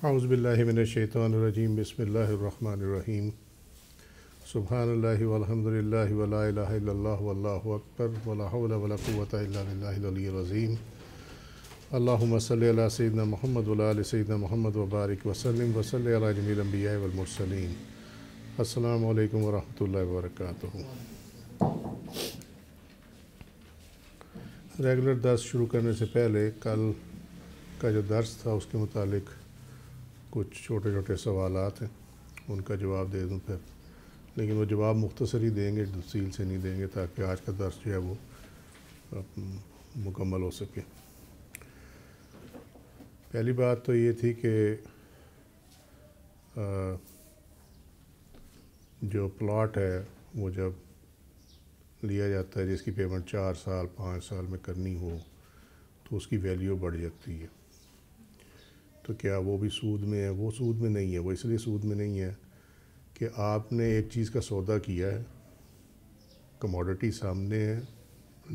اعوذ باللہ من الشیطان الرجیم بسم اللہ الرحمن الرحیم سبحان اللہ والحمد للہ ولا الہ الا اللہ واللہ اکبر ولا حول ولا قوة الا باللہ العلی العظیم اللہم صلی علی سیدنا محمد وعلی آل سیدنا محمد وبارک وسلم وصلی علی جمیع الانبیاء والمرسلین۔ السلام علیکم ورحمۃ اللہ وبرکاتہ۔ ریگولر درس شروع کرنے سے پہلے کل کا جو درس تھا اس کے متعلق کچھ چھوٹے چھوٹے سوالات ہیں، ان کا جواب دے دوں پھر، لیکن وہ جواب مختصر ہی دیں گے، تفصیل سے نہیں دیں گے تاکہ آج کا درس جو ہے وہ مکمل ہو سکے۔ پہلی بات تو یہ تھی کہ جو پلاٹ ہے وہ جب لیا جاتا ہے جس کی پیمنٹ 4 سال 5 سال میں کرنی ہو تو اس کی ویلیو بڑھ جاتی ہے، تو کیا وہ بھی سود میں ہے؟ وہ سود میں نہیں ہے۔ وہ اس لیے سود میں نہیں ہے کہ آپ نے ایک چیز کا سودا کیا ہے، کموڈٹی سامنے ہے،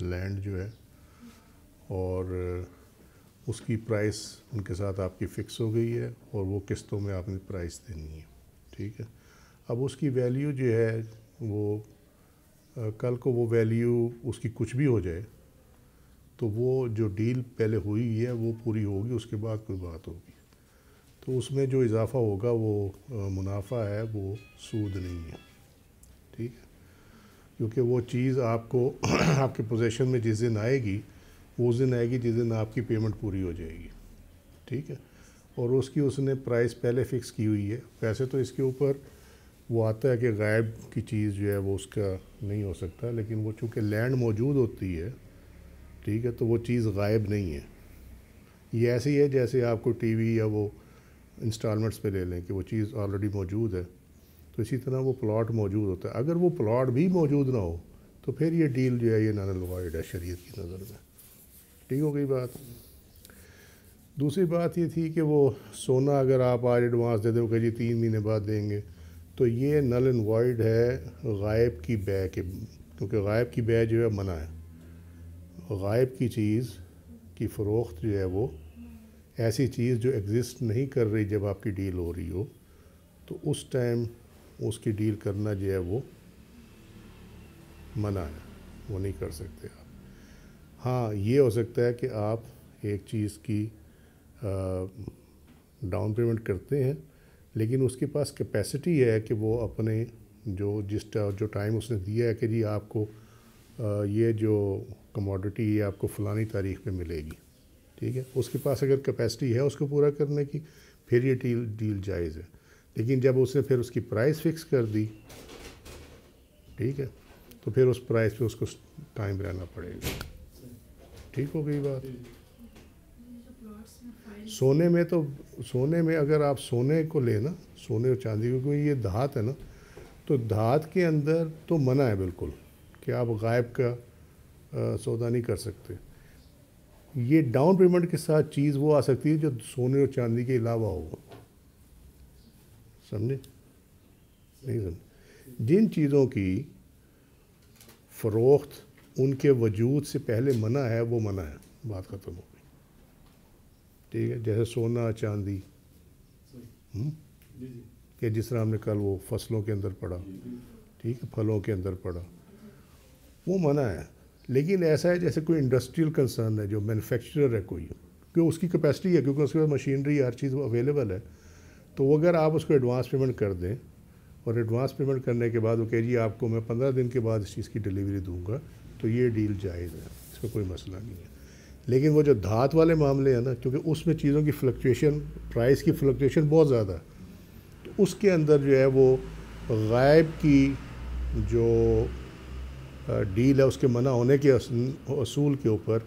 لینڈ جو ہے، اور اس کی پرائس ان کے ساتھ آپ کی فکس ہو گئی ہے اور وہ قسطوں میں آپ نے پرائس دینی ہے، ٹھیک ہے۔ اب اس کی ویلیو جو ہے وہ کل کو وہ ویلیو اس کی کچھ بھی ہو جائے تو وہ جو ڈیل پہلے ہوئی ہے وہ پوری ہوگی، اس کے بعد کوئی بات ہوگی، تو اس میں جو اضافہ ہوگا وہ منافع ہے، وہ سود نہیں ہے، ٹھیک ہے، کیونکہ وہ چیز آپ کو آپ کے پوزیشن میں جس دن آئے گی وہ اس دن آئے گی جس دن آپ کی پیمنٹ پوری ہو جائے گی، ٹھیک ہے، اور اس کی اس نے پرائس پہلے فکس کی ہوئی ہے۔ ویسے تو اس کے اوپر وہ آتا ہے کہ غائب کی چیز جو ہے وہ اس کا نہیں ہو سکتا، لیکن وہ چونکہ لینڈ موجود ہوتی ہے، ٹھیک ہے، تو وہ چیز غائب نہیں ہے۔ یہ ایسے ہی ہے جیسے آپ کو ٹی وی یا وہ انسٹالمنٹس پہ لے لیں کہ وہ چیز آلریڈی موجود ہے، تو اسی طرح وہ پلاٹ موجود ہوتا ہے۔ اگر وہ پلاٹ بھی موجود نہ ہو تو پھر یہ ڈیل جو ہے یہ نن وائڈ ہے شریعت کی نظر میں، ٹھیک ہو گئی بات۔ دوسری بات یہ تھی کہ وہ سونا اگر آپ آج ایڈوانس دے دیں کہ جی 3 مہینے بعد دیں گے، تو یہ نل اینڈ وائڈ ہے غائب کی بے کے، کیونکہ غائب کی بے جو ہے منع ہے۔ غائب کی چیز کی فروخت جو ہے وہ ایسی چیز جو ایگزسٹ نہیں کر رہی جب آپ کی ڈیل ہو رہی ہو، تو اس ٹائم اس کی ڈیل کرنا جو ہے وہ منع ہے، وہ نہیں کر سکتے آپ۔ ہاں یہ ہو سکتا ہے کہ آپ ایک چیز کی ڈاؤن پیمنٹ کرتے ہیں لیکن اس کے پاس کیپیسٹی ہے کہ وہ اپنے جو ٹائم اس نے دیا ہے کہ جی آپ کو یہ جو کموڈٹی یہ آپ کو فلانی تاریخ پہ ملے گی، ٹھیک ہے، اس کے پاس اگر کیپیسٹی ہے اس کو پورا کرنے کی پھر یہ ڈیل جائز ہے، لیکن جب اس نے پھر اس کی پرائس فکس کر دی، ٹھیک ہے، تو پھر اس پرائس پہ اس کو ٹائم رہنا پڑے گا، ٹھیک ہو گئی بات۔ سونے میں اگر آپ سونے کو لیں نا، سونے اور چاندی کو، کیونکہ یہ دھات ہے نا، تو دھات کے اندر تو منع ہے بالکل کہ آپ غائب کا سودا نہیں کر سکتے۔ یہ ڈاؤن پیمنٹ کے ساتھ چیز وہ آ سکتی ہے جو سونے اور چاندی کے علاوہ ہو، سمجھے؟ نہیں سمجھے؟ جن چیزوں کی فروخت ان کے وجود سے پہلے منع ہے وہ منع ہے، بات ختم ہو گئی، ٹھیک ہے، جیسے سونا چاندی، کہ جس طرح ہم نے کل وہ فصلوں کے اندر پڑھا، ٹھیک ہے، پھلوں کے اندر پڑھا، وہ منع ہے۔ لیکن ایسا ہے جیسے کوئی انڈسٹریل کنسرن ہے، جو مینوفیکچرر ہے کوئی، کہ اس کی کیپیسٹی ہے، کیونکہ اس کے پاس مشینری ہر چیز اویلیبل ہے، تو وہ اگر آپ اس کو ایڈوانس پیمنٹ کر دیں اور ایڈوانس پیمنٹ کرنے کے بعد وہ کہے جی آپ کو میں 15 دن کے بعد اس چیز کی ڈیلیوری دوں گا، تو یہ ڈیل جائز ہے، اس کا کوئی مسئلہ نہیں ہے۔ لیکن وہ جو دھات والے معاملے ہیں نا، کیونکہ اس میں چیزوں کی فلکچویشن، پرائس کی فلکچویشن بہت زیادہ ہے، تو اس کے اندر جو ہے وہ غائب کی جو ڈیل ہے اس کے منع ہونے کے اصول کے اوپر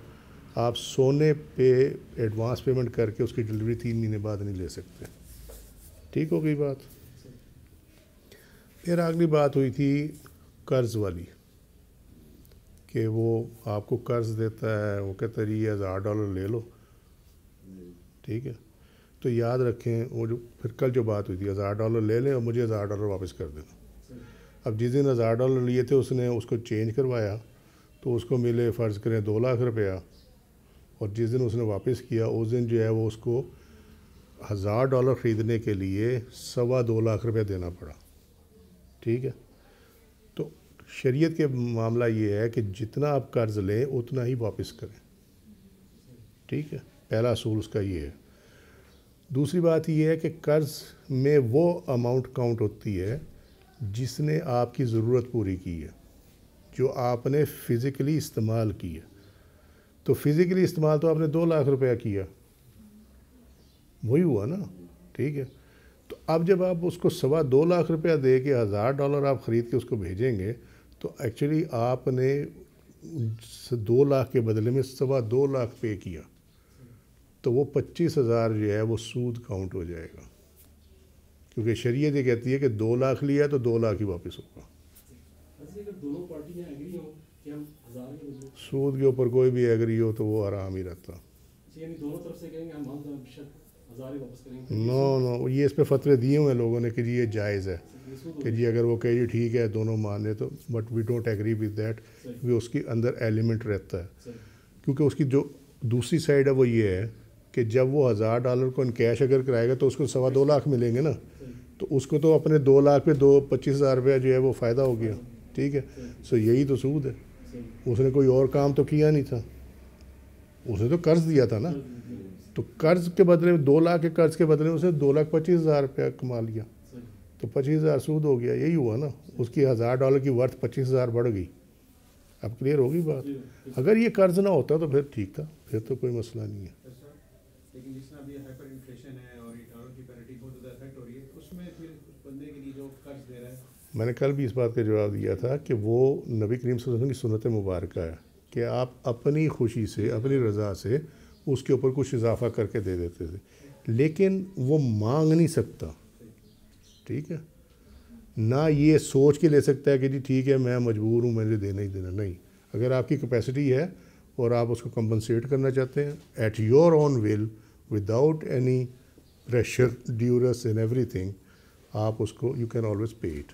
آپ سونے پہ ایڈوانس پیمنٹ کر کے اس کی ڈیلیوری 3 مہینے بعد نہیں لے سکتے، ٹھیک ہو گئی بات۔ پھر اگلی بات ہوئی تھی قرض والی، کہ وہ آپ کو قرض دیتا ہے، وہ کہتا ہے جی $1000 لے لو، ٹھیک ہے، تو یاد رکھیں وہ جو پھر کل جو بات ہوئی تھی $1000 لے لیں اور مجھے $1000 واپس کر دینا۔ اب جس دن $1000 لیے تھے اس نے اس کو چینج کروایا تو اس کو ملے فرض کریں 2 لاکھ روپیہ، اور جس دن اس نے واپس کیا اس دن جو ہے وہ اس کو $1000 خریدنے کے لیے 2.25 لاکھ روپے دینا پڑا. ٹھیک ہے, تو شریعت کے معاملہ یہ ہے کہ جتنا آپ قرض لیں اتنا ہی واپس کریں. ٹھیک ہے, پہلا اصول اس کا یہ ہے. دوسری بات یہ ہے کہ قرض میں وہ اماؤنٹ کاؤنٹ ہوتی ہے جس نے آپ کی ضرورت پوری کی ہے, جو آپ نے فزیکلی استعمال کی ہے. تو فزیکلی استعمال تو آپ نے 2 لاکھ روپیہ کیا, وہی ہوا نا. ٹھیک ہے, تو اب جب آپ اس کو 2.25 لاکھ روپیہ دے کے $1000 آپ خرید کے اس کو بھیجیں گے تو ایکچولی آپ نے 2 لاکھ کے بدلے میں 2.25 لاکھ پے کیا, تو وہ 25,000 جو ہے وہ سود کاؤنٹ ہو جائے گا, کیونکہ شریعت یہ کہتی ہے کہ 2 لاکھ لیا تو 2 لاکھ ہی واپس ہوگا. سود کے اوپر کوئی بھی ایگری ہو تو وہ آرام ہی رہتا. نو یہ اس پہ فتوے دیے ہوئے ہیں لوگوں نے کہ جی یہ جائز ہے, کہ جی اگر وہ کہے جی ٹھیک ہے دونوں مان لے تو, but we don't agree with that, کیونکہ اس کے اندر ایلیمنٹ رہتا ہے. کیونکہ اس کی جو دوسری سائڈ ہے وہ یہ ہے کہ جب وہ $1000 کو ان کیش اگر کرائے گا تو اس کو 2.25 لاکھ ملیں گے نا, تو اس کو تو اپنے 2 لاکھ پہ 25,000 روپیہ جو ہے وہ فائدہ ہو گیا. ٹھیک ہے, سو یہی تو سود ہے. اس نے کوئی اور کام تو کیا نہیں تھا, اس نے تو قرض دیا تھا نا. تو قرض کے بدلے میں 2 لاکھ کے قرض کے بدلے میں اس نے 2,25,000 روپیہ کما لیا, تو 25,000 سود ہو گیا. یہی ہوا نا, اس کی $1000 کی ورتھ 25,000 بڑھ گئی. اب کلیئر ہوگی بات. اگر یہ قرض نہ ہوتا تو پھر ٹھیک تھا, پھر تو کوئی مسئلہ نہیں ہے. لیکن جس طرح ابھی ہائپر انفلیشن ہے اور ڈالر کی پیرٹی بہت زیادہ افیکٹ ہو رہی ہے, اس میں پھر بندے کے لیے جو قرض دے رہا ہے, میں نے کل بھی اس بات کا جواب دیا تھا کہ وہ نبی کریم صلی اللہ علیہ وسلم کی سنت مبارکہ ہے کہ آپ اپنی خوشی سے, اپنی رضا سے اس کے اوپر کچھ اضافہ کر کے دے دیتے تھے, لیکن وہ مانگ نہیں سکتا. ٹھیک ہے, نہ یہ سوچ کے لے سکتا ہے کہ جی ٹھیک ہے میں مجبور ہوں, مجھے دینا ہی دینا. نہیں, اگر آپ کی کیپیسٹی ہے اور آپ اس کو کمپنسیٹ کرنا چاہتے ہیں at your own will without any pressure duress in everything, آپ اس کو you can always pay it.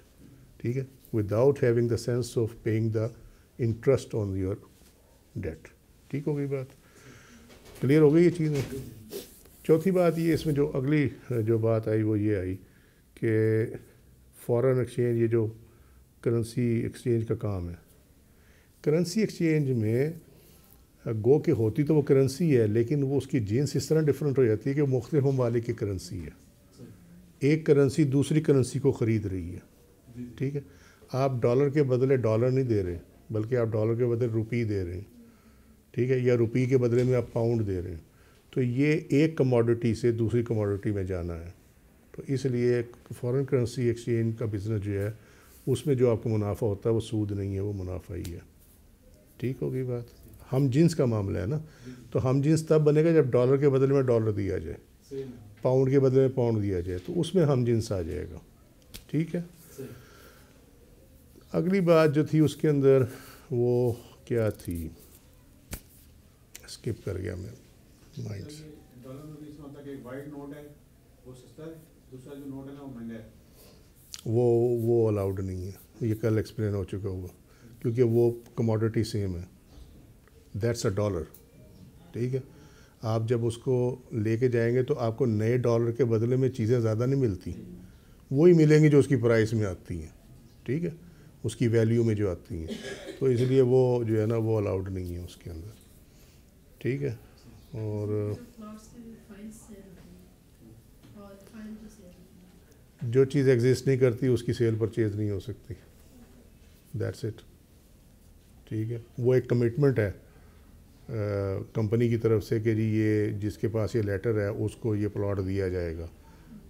ٹھیک ہے, without having the sense of paying the interest on your debt. ٹھیک ہو گئی بات, کلیئر ہو گئی یہ چیزیں. چوتھی بات یہ اس میں جو اگلی جو بات آئی وہ یہ آئی کہ فارن ایکسچینج, یہ جو کرنسی ایکسچینج کا کام ہے, کرنسی ایکسچینج میں گو کہ ہوتی تو وہ کرنسی ہے, لیکن وہ اس کی جنس اس طرح ڈفرینٹ ہو جاتی ہے کہ مختلف ممالک کی کرنسی ہے. ایک کرنسی دوسری کرنسی کو خرید رہی ہے. ٹھیک ہے, آپ ڈالر کے بدلے ڈالر نہیں دے رہے, بلکہ آپ ڈالر کے بدلے روپی دے رہے ہیں. ٹھیک ہے, یا روپی کے بدلے میں آپ پاؤنڈ دے رہے ہیں. تو یہ ایک کموڈٹی سے دوسری کموڈٹی میں جانا ہے. تو اس لیے فارن کرنسی ایکسچینج کا بزنس جو ہے اس میں جو آپ کو منافع ہوتا ہے وہ سود نہیں ہے, وہ منافع ہی ہے. ٹھیک ہوگی بات. ہم جنس کا معاملہ ہے نا, تو ہم جنس تب بنے گا جب ڈالر کے بدلے میں ڈالر دیا جائے, پاؤنڈ کے بدلے میں پاؤنڈ دیا جائے, تو اس میں ہم جنس آ جائے گا. ٹھیک ہے, اگلی بات جو تھی اس کے اندر وہ کیا تھی, اسکپ کر گیا میں مائنڈ سے. ڈالر میں بھی اس میں ہوتا ہے کہ وائٹ نوٹ ہے وہ سستا ہے, دوسرا جو نوٹ ہے نا وہ مہنگا ہے. وہ الاؤڈ نہیں ہے, یہ کل ایکسپلین ہو چکا ہوگا, کیونکہ وہ کموڈٹی سیم ہے, دیٹس اے ڈالر. ٹھیک ہے, آپ جب اس کو لے کے جائیں گے تو آپ کو نئے ڈالر کے بدلے میں چیزیں زیادہ نہیں ملتی, وہی ملیں گی جو اس کی پرائس میں آتی ہیں. ٹھیک ہے, اس کی ویلیو میں جو آتی ہیں, تو اس لیے وہ جو ہے نا وہ الاؤڈ نہیں ہے اس کے اندر. ٹھیک ہے, اور جو چیز ایگزسٹ نہیں کرتی اس کی سیل پرچیز نہیں ہو سکتی. That's it. ٹھیک ہے, وہ ایک کمٹمنٹ ہے کمپنی کی طرف سے کہ جی یہ جس کے پاس یہ لیٹر ہے اس کو یہ پلاٹ دیا جائے گا.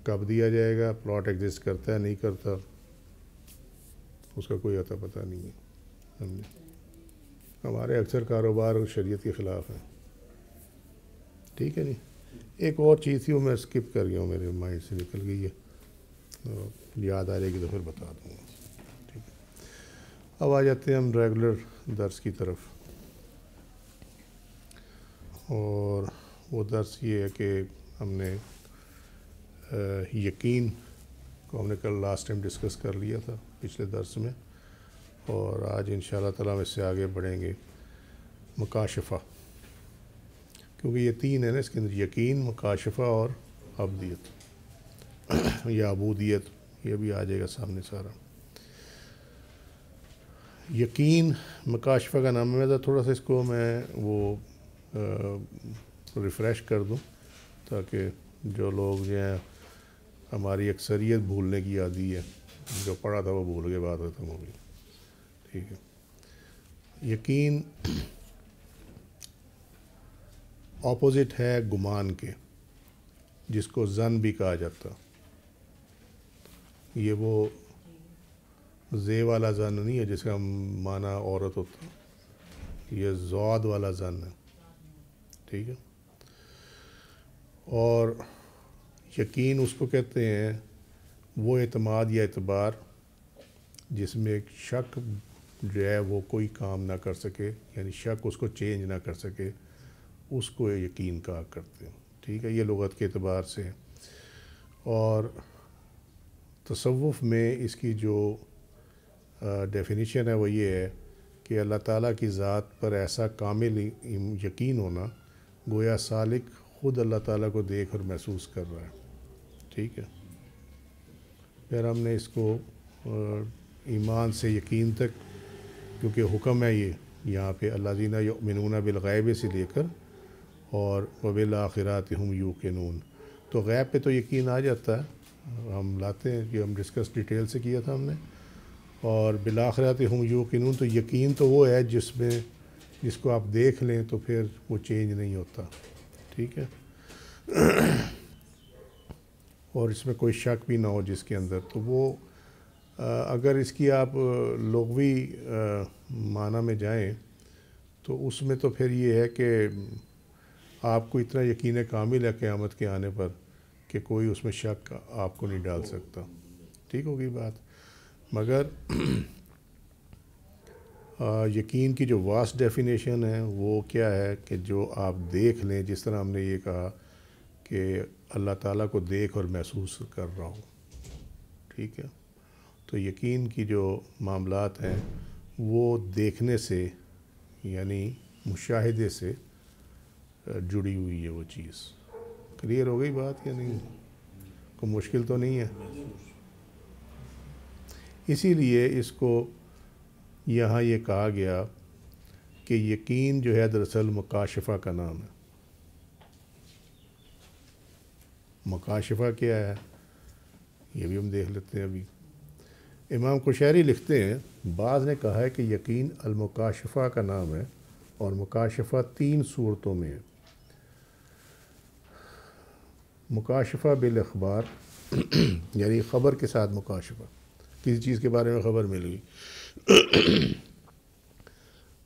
کب دیا جائے گا, پلاٹ ایگزسٹ کرتا ہے نہیں کرتا, اس کا کوئی اتا پتہ نہیں ہے. ہمارے اکثر کاروبار شریعت کے خلاف ہیں. ٹھیک ہے جی. ایک اور چیز تھی وہ میں اسکپ کر گیا ہوں, میرے مائنڈ سے نکل گئی ہے, یاد آ جائے گی تو پھر بتا دوں گا. ٹھیک ہے, اب آ جاتے ہیں ہم ریگولر درس کی طرف. اور وہ درس یہ ہے کہ ہم نے یقین کو ہم نے کل لاسٹ ٹائم ڈسکس کر لیا تھا پچھلے درس میں, اور آج ان شاء اللہ تعالیٰ ہم اس سے آگے بڑھیں گے مکاشفہ, کیونکہ یہ 3 ہے نا اس کے اندر, یقین, مکاشفہ اور عبدیت یا عبودیت، یہ بھی آ جائے گا سامنے سارا۔ یقین مکاشفہ کا نام ہے، میں تھوڑا سا اس کو میں وہ ریفریش کر دوں تاکہ جو لوگ جو ہیں، ہماری اکثریت بھولنے کی عادی ہے، جو پڑھا تھا وہ بھول گئے، بات ختم ہو گئی، ٹھیک ہے۔ یقین اپوزٹ ہے گمان کے، جس کو ظن بھی کہا جاتا۔ یہ وہ زے والا ظن نہیں ہے جس کا معنی عورت ہوتا، یہ زواد والا ظن ہے، ٹھیک ہے۔ اور یقین اس کو کہتے ہیں وہ اعتماد یا اعتبار جس میں ایک شک جو ہے وہ کوئی کام نہ کر سکے، یعنی شک اس کو چینج نہ کر سکے، اس کو یقین کہا کرتے ہیں، ٹھیک ہے۔ یہ لغت کے اعتبار سے۔ اور تصوف میں اس کی جو ڈیفینیشن ہے وہ یہ ہے کہ اللہ تعالیٰ کی ذات پر ایسا کامل یقین ہونا گویا سالک خود اللہ تعالیٰ کو دیکھ اور محسوس کر رہا ہے، ٹھیک ہے۔ پھر ہم نے اس کو ایمان سے یقین تک، کیونکہ حکم ہے یہ یہاں پہ الذین یؤمنون بالغیب سے لے کر اور وبالآخرۃ ھم یوقنون، تو غیب پہ تو یقین آ جاتا ہے، ہم لاتے ہیں کہ ہم ڈسکس ڈیٹیل سے کیا تھا ہم نے۔ اور بالآخرۃ ھم یوقنون، تو یقین تو وہ ہے جس کو آپ دیکھ لیں تو پھر وہ چینج نہیں ہوتا، ٹھیک ہے۔ اور اس میں کوئی شک بھی نہ ہو جس کے اندر، تو وہ اگر اس کی آپ لغوی معنی میں جائیں تو اس میں تو پھر یہ ہے کہ آپ کو اتنا یقین کامل ہے قیامت کے آنے پر کہ کوئی اس میں شک آپ کو نہیں ڈال سکتا، ٹھیک ہوگی بات۔ مگر یقین کی جو واسٹ ڈیفینیشن ہے وہ کیا ہے کہ جو آپ دیکھ لیں، جس طرح ہم نے یہ کہا کہ اللہ تعالیٰ کو دیکھ اور محسوس کر رہا ہوں، ٹھیک ہے۔ تو یقین کی جو معاملات ہیں وہ دیکھنے سے، یعنی مشاہدے سے جڑی ہوئی ہے وہ چیز۔ کلیئر ہو گئی بات یا نہیں؟ کوئی مشکل تو نہیں ہے؟ اسی لیے اس کو یہاں یہ کہا گیا کہ یقین جو ہے دراصل مکاشفہ کا نام ہے۔ مکاشفہ کیا ہے یہ بھی ہم دیکھ لیتے ہیں ابھی۔ امام قشیری لکھتے ہیں، بعض نے کہا ہے کہ یقین المکاشفہ کا نام ہے اور مکاشفہ 3 صورتوں میں ہے۔ مکاشفہ بالاخبار یعنی خبر کے ساتھ مکاشفہ، کسی چیز کے بارے میں خبر مل گئی۔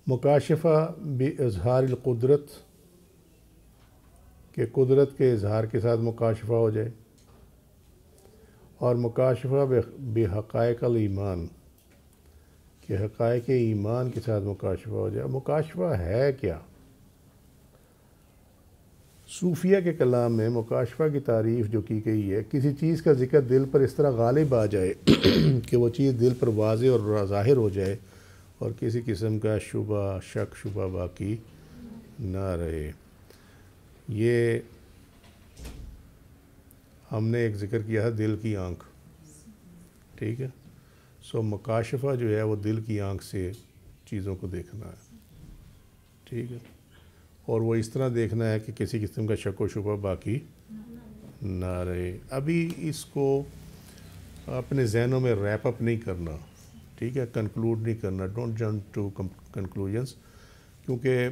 مکاشفہ باظہار القدرت، کہ قدرت کے اظہار کے ساتھ مکاشفہ ہو جائے۔ اور مکاشفہ بحقائق الایمان، کہ حقائق ایمان کے ساتھ مکاشفہ ہو جائے۔ مکاشفہ ہے کیا؟ صوفیہ کے کلام میں مکاشفہ کی تعریف جو کی گئی ہے، کسی چیز کا ذکر دل پر اس طرح غالب آ جائے کہ وہ چیز دل پر واضح اور ظاہر ہو جائے اور کسی قسم کا شبہ، شک شبہ باقی نہ رہے۔ یہ ہم نے ایک ذکر کیا ہے دل کی آنکھ، ٹھیک ہے۔ سو مکاشفہ جو ہے وہ دل کی آنکھ سے چیزوں کو دیکھنا ہے، ٹھیک ہے۔ اور وہ اس طرح دیکھنا ہے کہ کسی قسم کا شک و شبہ باقی نہ رہے۔ ابھی اس کو اپنے ذہنوں میں ریپ اپ نہیں کرنا، ٹھیک ہے، کنکلوڈ نہیں کرنا، ڈونٹ جمپ ٹو کنکلوژنس، کیونکہ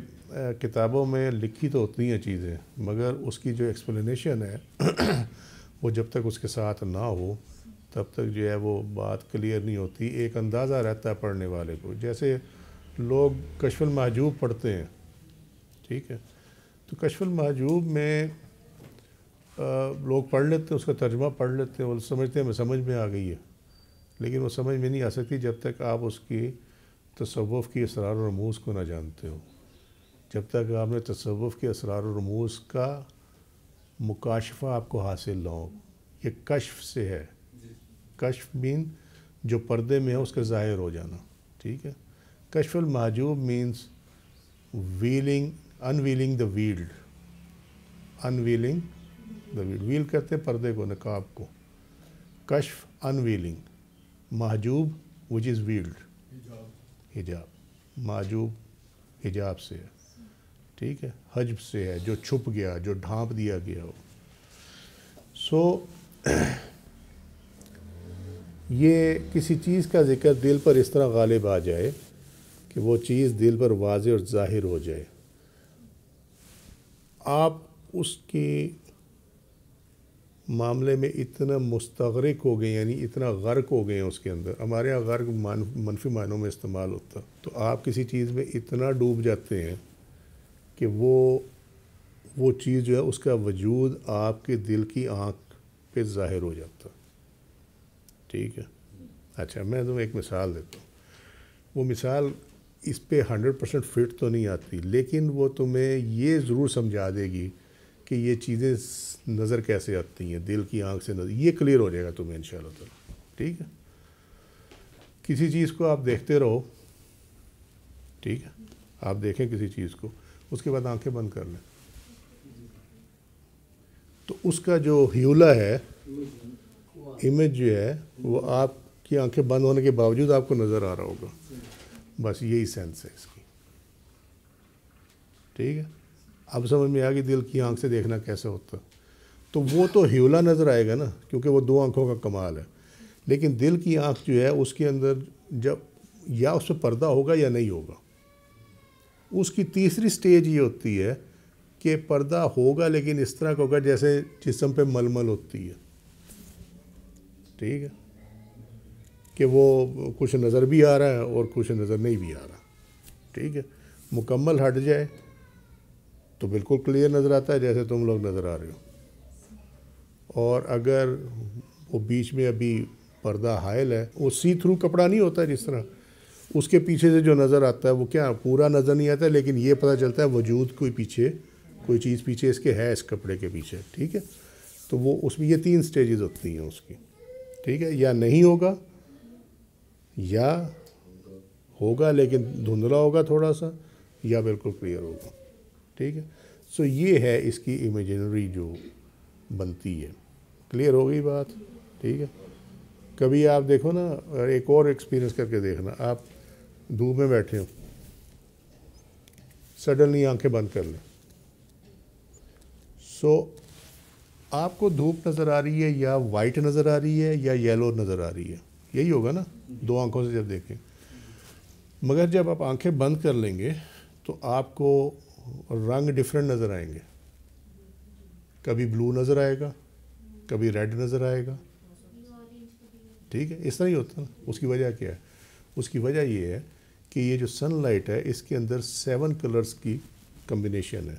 کتابوں میں لکھی تو ہوتی ہیں چیزیں، مگر اس کی جو ایکسپلینیشن ہے وہ جب تک اس کے ساتھ نہ ہو تب تک جو ہے وہ بات کلیئر نہیں ہوتی۔ ایک اندازہ رہتا ہے پڑھنے والے کو، جیسے لوگ کشف المحجوب پڑھتے ہیں، ٹھیک ہے، تو کشف المحجوب میں لوگ پڑھ لیتے ہیں، اس کا ترجمہ پڑھ لیتے ہیں، وہ سمجھتے ہیں سمجھ میں آ گئی ہے، لیکن وہ سمجھ میں نہیں آ سکتی جب تک آپ اس کی تصوف کی اسرار و رموز کو نہ جانتے ہو۔ جب تک آپ نے تصوف کے اسرار و رموز کا مکاشفہ آپ کو حاصل نہ ہو۔ یہ کشف سے ہے، کشف مین جو پردے میں ہے اس کا ظاہر ہو جانا، ٹھیک ہے۔ کشف المحجوب means veiling, unveiling the veiled, unveiling veil کرتے ہیں پردے کو, نقاب کو. کشف انویلنگ, محجوب وچ از ویلڈ, حجاب, محجوب حجاب سے ہے, ٹھیک ہے, حجب سے ہے, جو چھپ گیا, جو ڈھانپ دیا گیا ہو. سو یہ کسی چیز کا ذکر دل پر اس طرح غالب آ جائے کہ وہ چیز دل پر واضح اور ظاہر ہو جائے. آپ اس کے معاملے میں اتنا مستغرق ہو گئے, یعنی اتنا غرق ہو گئے ہیں اس کے اندر. ہمارے یہاں غرق منفی معنوں میں استعمال ہوتا, تو آپ کسی چیز میں اتنا ڈوب جاتے ہیں کہ وہ چیز جو ہے اس کا وجود آپ کے دل کی آنکھ پہ ظاہر ہو جاتا. ٹھیک ہے. اچھا, میں تمہیں ایک مثال دیتا ہوں. وہ مثال اس پہ 100% فٹ تو نہیں آتی, لیکن وہ تمہیں یہ ضرور سمجھا دے گی کہ یہ چیزیں نظر کیسے آتی ہیں, دل کی آنکھ سے نظر. یہ کلیئر ہو جائے گا تمہیں انشاءاللہ تعالی. ٹھیک ہے. کسی چیز کو آپ دیکھتے رہو, ٹھیک ہے, آپ دیکھیں کسی چیز کو, اس کے بعد آنکھیں بند کر لیں, تو اس کا جو ہیولا ہے, امیج جو ہے, وہ آپ کی آنکھیں بند ہونے کے باوجود آپ کو نظر آ رہا ہوگا. بس یہی سینس ہے اس کی. ٹھیک ہے. اب سمجھ میں آ گئی دل کی آنکھ سے دیکھنا کیسے ہوتا. تو وہ تو ہیولا نظر آئے گا نا, کیونکہ وہ 2 آنکھوں کا کمال ہے. لیکن دل کی آنکھ جو ہے اس کے اندر جب یا اس پہ پردہ ہوگا یا نہیں ہوگا. اس کی تیسری سٹیج یہ ہوتی ہے کہ پردہ ہوگا لیکن اس طرح کا ہوگا جیسے جسم پہ ململ ہوتی ہے. ٹھیک ہے, کہ وہ کچھ نظر بھی آ رہا ہے اور کچھ نظر نہیں بھی آ رہا. ٹھیک ہے. مکمل ہٹ جائے تو بالکل کلیئر نظر آتا ہے جیسے تم لوگ نظر آ رہے ہو. اور اگر وہ بیچ میں ابھی پردہ حائل ہے, وہ سی تھرو کپڑا نہیں ہوتا جس طرح, اس کے پیچھے سے جو نظر آتا ہے وہ کیا پورا نظر نہیں آتا, لیکن یہ پتہ چلتا ہے وجود کوئی چیز پیچھے اس کے ہے, اس کپڑے کے پیچھے. ٹھیک ہے. تو وہ اس میں یہ 3 سٹیجز ہوتی ہیں اس کی. ٹھیک ہے. یا نہیں ہوگا, یا ہوگا لیکن دھندلا ہوگا تھوڑا سا, یا بالکل کلیئر ہوگا. ٹھیک ہے. سو یہ ہے اس کی امیجنری جو بنتی ہے. کلیئر ہو گئی بات. ٹھیک ہے. کبھی آپ دیکھو نا, ایک اور ایکسپیرینس کر کے دیکھنا, آپ دھوپ میں بیٹھے ہو, سڈنلی آنکھیں بند کر لیں. سو آپ کو دھوپ نظر آ رہی ہے, یا وائٹ نظر آ رہی ہے, یا یلو نظر آ رہی ہے. یہی ہوگا نا 2 آنکھوں سے جب دیکھیں. مگر جب آپ آنکھیں بند کر لیں گے تو آپ کو رنگ ڈفرینٹ نظر آئیں گے. کبھی بلو نظر آئے گا, کبھی ریڈ نظر آئے گا. ٹھیک ہے. اس طرح ہی ہوتا ہے نا. اس کی وجہ کیا ہے؟ اس کی وجہ یہ ہے کہ یہ جو سن لائٹ ہے اس کے اندر 7 کلرز کی کمبینیشن ہے.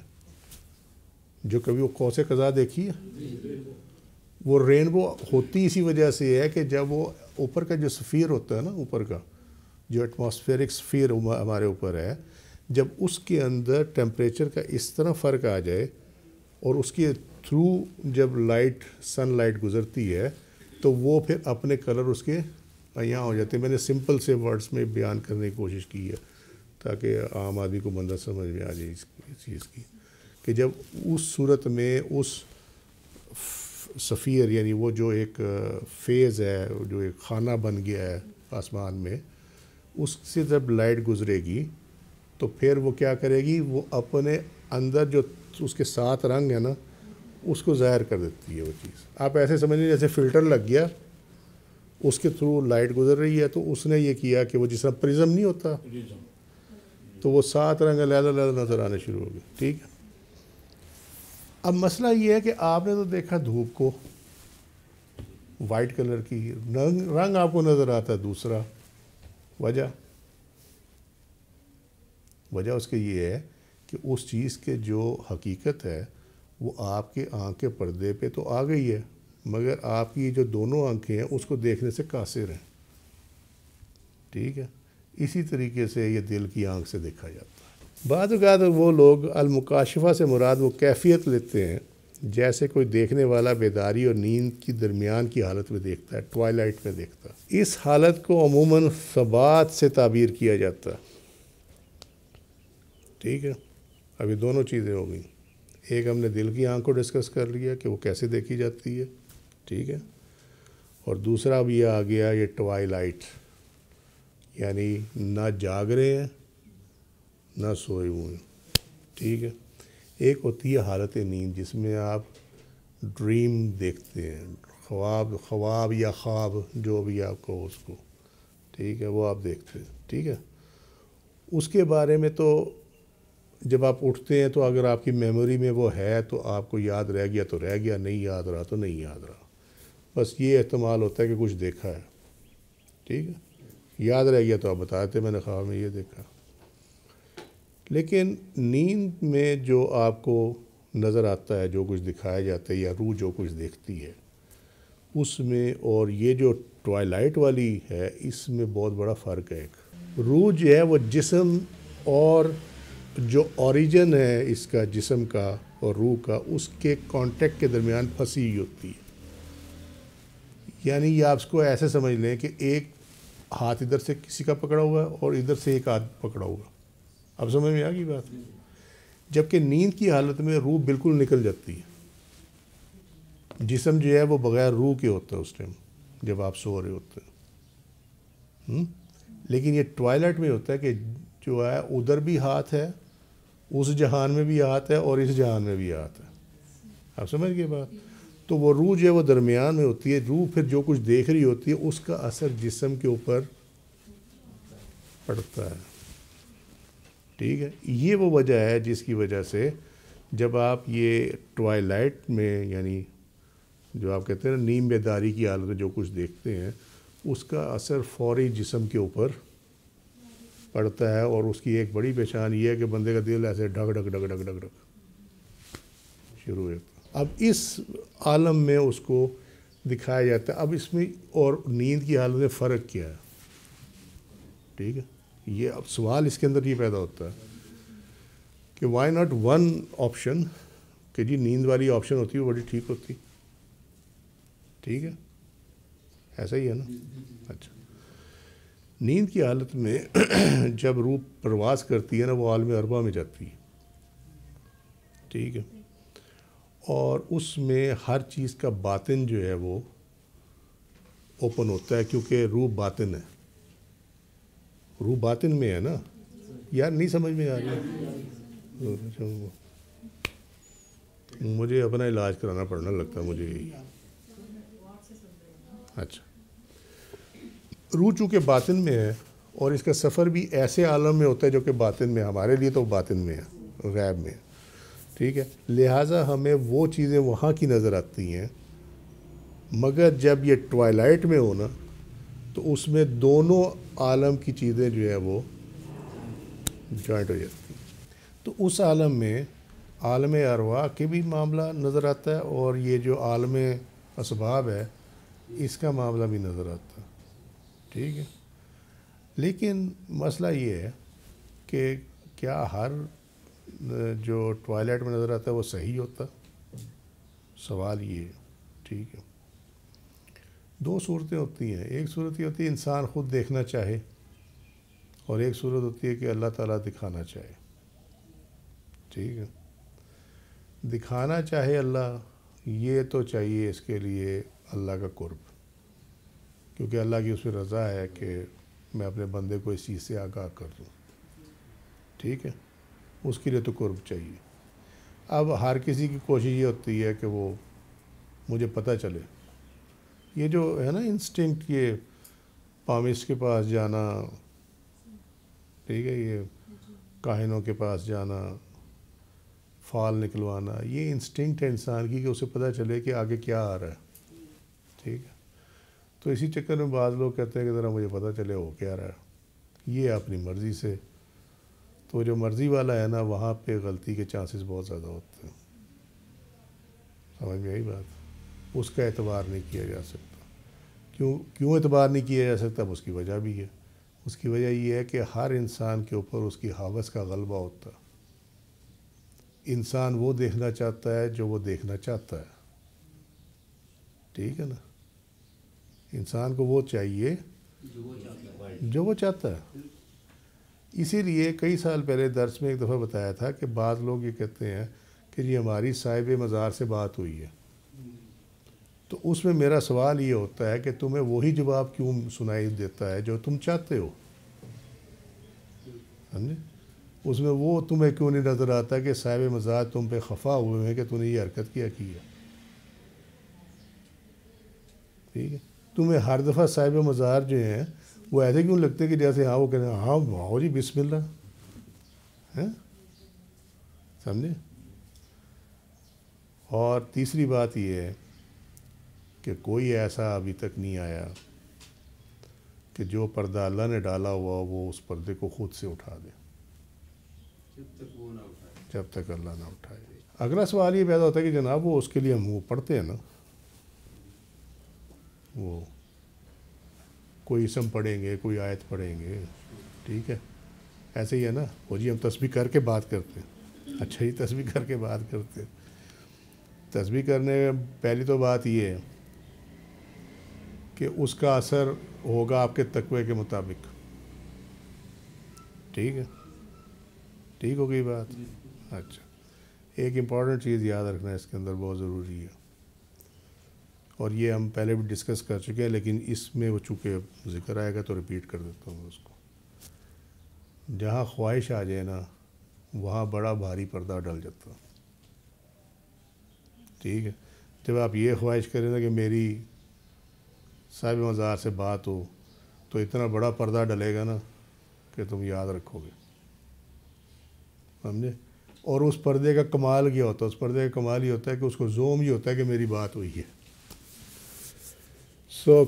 جو کبھی وہ قوس قزح دیکھی ہے, وہ رینبو ہوتی اسی وجہ سے ہے کہ جب وہ اوپر کا جو سفیر ہوتا ہے نا, اوپر کا جو ایٹماسفیرک سفیر ہمارے اوپر ہے, جب اس کے اندر ٹیمپریچر کا اس طرح فرق آ جائے اور اس کے تھرو جب سن لائٹ گزرتی ہے تو وہ پھر اپنے کلر اس کے یہاں ہو جاتے ہیں. میں نے سمپل سے ورڈز میں بیان کرنے کی کوشش کی ہے تاکہ عام آدمی کو بندہ سمجھ میں آ جائے اس چیز کی, کہ جب اس صورت میں اس سفیر, یعنی وہ جو ایک فیز ہے, جو ایک خانہ بن گیا ہے آسمان میں, اس سے جب لائٹ گزرے گی تو پھر وہ کیا کرے گی, وہ اپنے اندر جو اس کے 7 رنگ ہیں نا اس کو ظاہر کر دیتی ہے وہ چیز. آپ ایسے سمجھیں جیسے فلٹر لگ گیا, اس کے تھرو لائٹ گزر رہی ہے, تو اس نے یہ کیا کہ وہ جس طرح پرزم نہیں ہوتا, تو وہ 7 رنگ علیحدہ نظر آنے شروع ہو گئے. ٹھیک ہے. اب مسئلہ یہ ہے کہ آپ نے تو دیکھا دھوپ کو وائٹ کلر کی, رنگ آپ کو نظر آتا ہے دوسرا. وجہ اس کے یہ ہے کہ اس چیز کے جو حقیقت ہے وہ آپ کے آنکھ کے پردے پہ تو آ گئی ہے, مگر آپ کی جو دونوں آنکھیں ہیں اس کو دیکھنے سے قاصر ہیں. ٹھیک ہے. اسی طریقے سے یہ دل کی آنکھ سے دیکھا جاتا ہے. بعض اوقات وہ لوگ المکاشفہ سے مراد وہ کیفیت لیتے ہیں جیسے کوئی دیکھنے والا بیداری اور نیند کی درمیان کی حالت میں دیکھتا ہے, ٹوائلائٹ میں دیکھتا ہے. اس حالت کو عموماً ثبات سے تعبیر کیا جاتا ہے. ٹھیک ہے. ابھی دونوں چیزیں ہو گئیں. ایک ہم نے دل کی آنکھ کو ڈسکس کر لیا کہ وہ کیسے دیکھی جاتی ہے، ٹھیک ہے، اور دوسرا اب یہ آ گیا یہ ٹوائلائٹ، یعنی نہ جاگ رہے ہیں نہ سوئے ہوئے ہیں، ٹھیک ہے۔ ایک ہوتی ہے حالت نیند جس میں آپ ڈریم دیکھتے ہیں، خواب یا خواب جو بھی آپ کو اس کو، ٹھیک ہے، وہ آپ دیکھتے ہیں، ٹھیک ہے۔ اس کے بارے میں تو جب آپ اٹھتے ہیں تو اگر آپ کی میموری میں وہ ہے تو آپ کو یاد رہ گیا تو رہ گیا، نہیں یاد رہا تو نہیں یاد رہا، بس یہ احتمال ہوتا ہے کہ کچھ دیکھا ہے، ٹھیک ہے، یاد رہ گیا تو آپ بتا دیتے میں نے خواب میں یہ دیکھا۔ لیکن نیند میں جو آپ کو نظر آتا ہے، جو کچھ دکھایا جاتا ہے یا روح جو کچھ دیکھتی ہے اس میں اور یہ جو ٹوائلائٹ والی ہے اس میں بہت بڑا فرق ہے۔ ایک روح جو ہے وہ جسم اور جو اوریجن ہے اس کا جسم کا اور روح کا اس کے کانٹیکٹ کے درمیان پھنسی ہوئی ہوتی ہے، یعنی یہ آپ اس کو ایسے سمجھ لیں کہ ایک ہاتھ ادھر سے کسی کا پکڑا ہوا ہے اور ادھر سے ایک ہاتھ پکڑا ہوا، اب سمجھ میں آ گئی بات؟ جبکہ نیند کی حالت میں روح بالکل نکل جاتی ہے، جسم جو ہے وہ بغیر روح کے ہوتا ہے اس ٹائم جب آپ سو رہے ہوتے ہیں۔ لیکن یہ ٹوائلٹ میں ہوتا ہے کہ جو ہے ادھر بھی ہاتھ ہے، اس جہان میں بھی ہاتھ ہے اور اس جہان میں بھی ہاتھ ہے، آپ سمجھ گئے بات؟ تو وہ روح جو ہے وہ درمیان میں ہوتی ہے، روح پھر جو کچھ دیکھ رہی ہوتی ہے اس کا اثر جسم کے اوپر پڑتا ہے، ٹھیک ہے۔ یہ وہ وجہ ہے جس کی وجہ سے جب آپ یہ ٹوائلائٹ میں یعنی جو آپ کہتے ہیں نا نیم بیداری کی حالت میں جو کچھ دیکھتے ہیں اس کا اثر فوری جسم کے اوپر پڑتا ہے، اور اس کی ایک بڑی پہچان یہ ہے کہ بندے کا دل ایسے ڈھک ڈھک ڈھک ڈھک ڈھک ڈھک شروع ہوتا ہے۔ اب اس عالم میں اس کو دکھایا جاتا ہے۔ اب اس میں اور نیند کی حالت میں فرق کیا ہے، ٹھیک ہے، یہ اب سوال اس کے اندر یہ پیدا ہوتا ہے کہ وائی ناٹ ون آپشن، کہ جی نیند والی آپشن ہوتی ہے وہ بڑی ٹھیک ہوتی، ٹھیک ہے، ایسا ہی ہے نا؟ اچھا، نیند کی حالت میں جب روح پرواز کرتی ہے نا وہ عالم ارواح میں جاتی ہے، ٹھیک ہے، اور اس میں ہر چیز کا باطن جو ہے وہ اوپن ہوتا ہے کیونکہ روح باطن ہے، روح باطن میں ہے نا، یار نہیں سمجھ میں آ رہی؟ مجھے اپنا علاج کرانا پڑنا لگتا ہے مجھے یہی۔ اچھا، روح چونکہ باطن میں ہے اور اس کا سفر بھی ایسے عالم میں ہوتا ہے جو کہ باطن میں، ہمارے لیے تو باطن میں ہے، غیب میں ہے، ٹھیک ہے، لہٰذا ہمیں وہ چیزیں وہاں کی نظر آتی ہیں، مگر جب یہ ٹوائلائٹ میں ہو نا تو اس میں دونوں عالم کی چیزیں جو ہے وہ جوائنٹ ہو جاتی ہیں، تو اس عالم میں عالم ارواح کے بھی معاملہ نظر آتا ہے اور یہ جو عالم اسباب ہے اس کا معاملہ بھی نظر آتا ہے، ٹھیک ہے۔ لیکن مسئلہ یہ ہے کہ کیا ہر جو ٹوائلٹ میں نظر آتا ہے وہ صحیح ہوتا؟ سوال یہ ہے، ٹھیک ہے۔ دو صورتیں ہوتی ہیں، ایک صورت یہ ہوتی ہے انسان خود دیکھنا چاہے اور ایک صورت ہوتی ہے کہ اللہ تعالیٰ دکھانا چاہے، ٹھیک ہے۔ دکھانا چاہے اللہ، یہ تو چاہیے اس کے لیے اللہ کا قرب، کیونکہ اللہ کی اس میں رضا ہے کہ میں اپنے بندے کو اس چیز سے آگاہ کر دوں، ٹھیک ہے، اس کے لیے تو قرب چاہیے۔ اب ہر کسی کی کوشش یہ ہوتی ہے کہ وہ مجھے پتہ چلے، یہ جو ہے نا انسٹنکٹ، یہ پامسٹ کے پاس جانا، ٹھیک ہے، یہ کاہنوں کے پاس جانا، فال نکلوانا، یہ انسٹنکٹ ہے انسان کی کہ اسے پتہ چلے کہ آگے کیا آ رہا ہے، ٹھیک ہے۔ تو اسی چکر میں بعض لوگ کہتے ہیں کہ ذرا مجھے پتہ چلے ہو کیا رہا ہے، یہ اپنی مرضی سے، تو جو مرضی والا ہے نا وہاں پہ غلطی کے چانسز بہت زیادہ ہوتے ہیں، سمجھ میں آئی بات؟ اس کا اعتبار نہیں کیا جا سکتا۔ کیوں اعتبار نہیں کیا جا سکتا؟ اب اس کی وجہ بھی ہے، اس کی وجہ یہ ہے کہ ہر انسان کے اوپر اس کی حوث کا غلبہ ہوتا ہے، انسان وہ دیکھنا چاہتا ہے جو وہ دیکھنا چاہتا ہے، ٹھیک ہے نا، انسان کو وہ چاہیے جو وہ چاہتا ہے۔ اسی لیے کئی سال پہلے درس میں ایک دفعہ بتایا تھا کہ بعض لوگ یہ کہتے ہیں کہ جی ہماری صاحب مزار سے بات ہوئی ہے، تو اس میں میرا سوال یہ ہوتا ہے کہ تمہیں وہی جواب کیوں سنائی دیتا ہے جو تم چاہتے ہو؟ سمجھے؟ اس میں وہ تمہیں کیوں نہیں نظر آتا کہ صاحب مزار تم پہ خفا ہوئے ہیں کہ تم نے یہ حرکت کیا کی ہے؟ ٹھیک ہے، تمہیں ہر دفعہ صاحب مزار جو ہیں وہ ایسے کیوں لگتے کہ جیسے ہاں وہ کہتے ہیں ہاں واؤ جی بسم اللہ ہیں؟ سمجھے؟ اور تیسری بات یہ ہے کہ کوئی ایسا ابھی تک نہیں آیا کہ جو پردہ اللہ نے ڈالا ہوا وہ اس پردے کو خود سے اٹھا دے جب تک اللہ نہ اٹھائے۔ اگلا سوال یہ پیدا ہوتا ہے کہ جناب وہ اس کے لیے ہم وہ پڑھتے ہیں نا، وہ کوئی اسم پڑھیں گے، کوئی آیت پڑھیں گے، ٹھیک ہے، ایسے ہی ہے نا، وہ جی ہم تسبیح کر کے بات کرتے ہیں، اچھا ہی تسبیح کر کے بات کرتے ہیں۔ تسبیح کرنے میں پہلی تو بات یہ ہے کہ اس کا اثر ہوگا آپ کے تقوی کے مطابق، ٹھیک ہے، ٹھیک ہو گئی بات؟ اچھا، ایک امپورٹنٹ چیز یاد رکھنا ہے اس کے اندر بہت ضروری ہے، اور یہ ہم پہلے بھی ڈسکس کر چکے ہیں لیکن اس میں وہ چونکہ ذکر آئے گا تو ریپیٹ کر دیتا ہوں اس کو۔ جہاں خواہش آ جائے نا وہاں بڑا بھاری پردہ ڈل جاتا، ٹھیک ہے۔ جب آپ یہ خواہش کریں نا کہ میری صاحب مزار سے بات ہو تو اتنا بڑا پردہ ڈلے گا نا کہ تم یاد رکھو گے، سمجھے؟ اور اس پردے کا کمال کیا ہوتا ہے؟ اس پردے کا کمال یہ ہوتا ہے کہ اس کو زوم یہ ہوتا ہے کہ میری بات ہوئی ہے،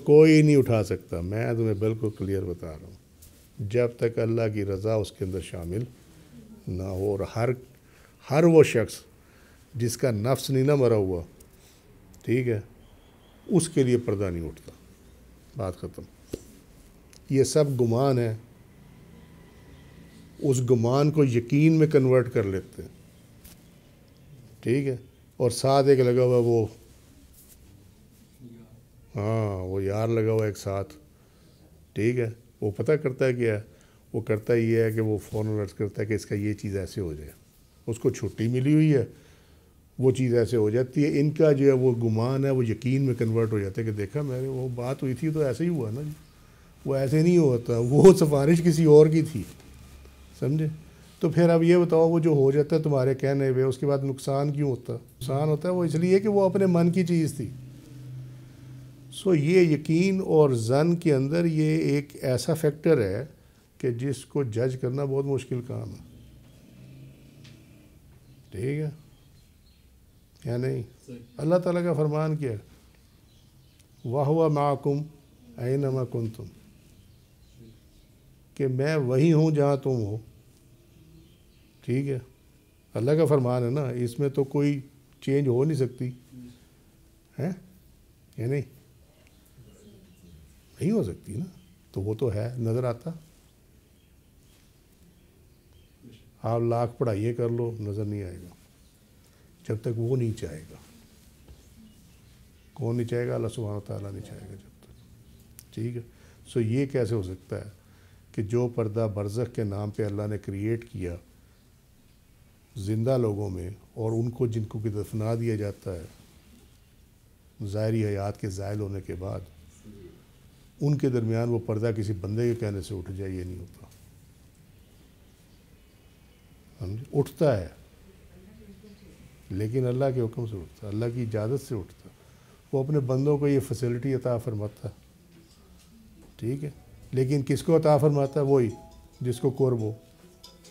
کوئی نہیں اٹھا سکتا۔ میں تمہیں بالکل کلیئر بتا رہا ہوں، جب تک اللہ کی رضا اس کے اندر شامل نہ ہو، اور ہر وہ شخص جس کا نفس نہیں نہ مرا ہوا، ٹھیک ہے، اس کے لیے پردہ نہیں اٹھتا، بات ختم۔ یہ سب گمان ہے، اس گمان کو یقین میں کنورٹ کر لیتے ہیں، ٹھیک ہے، اور ساتھ ایک لگا ہوا وہ وہ یار لگا ہوا ایک ساتھ، ٹھیک ہے، وہ پتہ کرتا ہے کیا ہے؟ وہ کرتا یہ ہے کہ وہ فوراً عرض کرتا ہے کہ اس کا یہ چیز ایسے ہو جائے، اس کو چھٹی ملی ہوئی ہے، وہ چیز ایسے ہو جاتی ہے۔ ان کا جو ہے وہ گمان ہے وہ یقین میں کنورٹ ہو جاتا ہے کہ دیکھا میں نے وہ بات ہوئی تھی تو ایسے ہی ہوا نا جی، وہ ایسے نہیں ہوتا، وہ سفارش کسی اور کی تھی، سمجھے؟ تو پھر اب یہ بتاؤ وہ جو ہو جاتا ہے تمہارے کہنے پہ اس کے بعد نقصان کیوں ہوتا؟ نقصان ہوتا ہے وہ اس لیے کہ وہ اپنے من کی چیز تھی۔ یہ یقین اور ظن کے اندر یہ ایک ایسا فیکٹر ہے کہ جس کو جج کرنا بہت مشکل کام ہے، ٹھیک ہے یا نہیں؟ اللہ تعالیٰ کا فرمان کیا ہے؟ وَهُوَ مَعَكُمْ أَيْنَمَا كُنْتُمْ، کہ میں وہی ہوں جہاں تم ہو، ٹھیک ہے، اللہ کا فرمان ہے نا، اس میں تو کوئی چینج ہو نہیں سکتی ہے یا نہیں؟ نہیں ہو سکتی نا، تو وہ تو ہے، نظر آتا۔ آپ لاکھ پڑھائیے کر لو نظر نہیں آئے گا جب تک وہ نہیں چاہے گا۔ کون نہیں چاہے گا؟ اللہ سبحانہ وتعالیٰ نہیں چاہے گا جب تک، ٹھیک ہے۔ یہ کیسے ہو سکتا ہے کہ جو پردہ برزخ کے نام پہ اللہ نے کریٹ کیا زندہ لوگوں میں، اور ان کو جن کو کہ دفنا دیا جاتا ہے ظاہری حیات کے زائل ہونے کے بعد، ان کے درمیان وہ پردہ کسی بندے کے کہنے سے اٹھ جائے، یہ نہیں ہوتا، اٹھتا ہے لیکن اللہ کے حکم سے اٹھتا ہے، اللہ کی اجازت سے اٹھتا ہے، وہ اپنے بندوں کو یہ فیسلٹی عطا فرماتا ہے، ٹھیک ہے، لیکن کس کو عطا فرماتا ہے؟ وہی جس کو قرب ہو،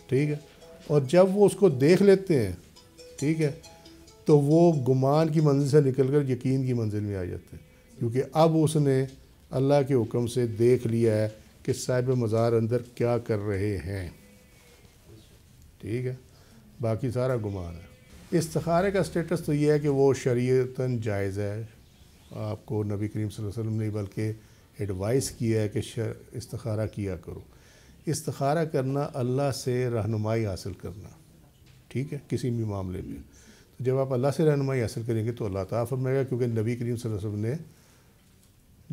ٹھیک ہے، اور جب وہ اس کو دیکھ لیتے ہیں، ٹھیک ہے، تو وہ گمان کی منزل سے نکل کر یقین کی منزل میں آ جاتے ہیں، کیونکہ اب اس نے اللہ کے حکم سے دیکھ لیا ہے کہ صاحب مزار اندر کیا کر رہے ہیں، ٹھیک ہے، باقی سارا گمان ہے۔ استخارے کا سٹیٹس تو یہ ہے کہ وہ شریعتاً جائز ہے، آپ کو نبی کریم صلی اللہ علیہ وسلم نے بلکہ ایڈوائس کیا ہے کہ استخارہ کیا کرو۔ استخارہ کرنا اللہ سے رہنمائی حاصل کرنا، ٹھیک ہے، کسی بھی معاملے میں، تو جب آپ اللہ سے رہنمائی حاصل کریں گے تو اللہ تعالیٰ فرمائے گا، کیونکہ نبی کریم صلی اللہ علیہ وسلم نے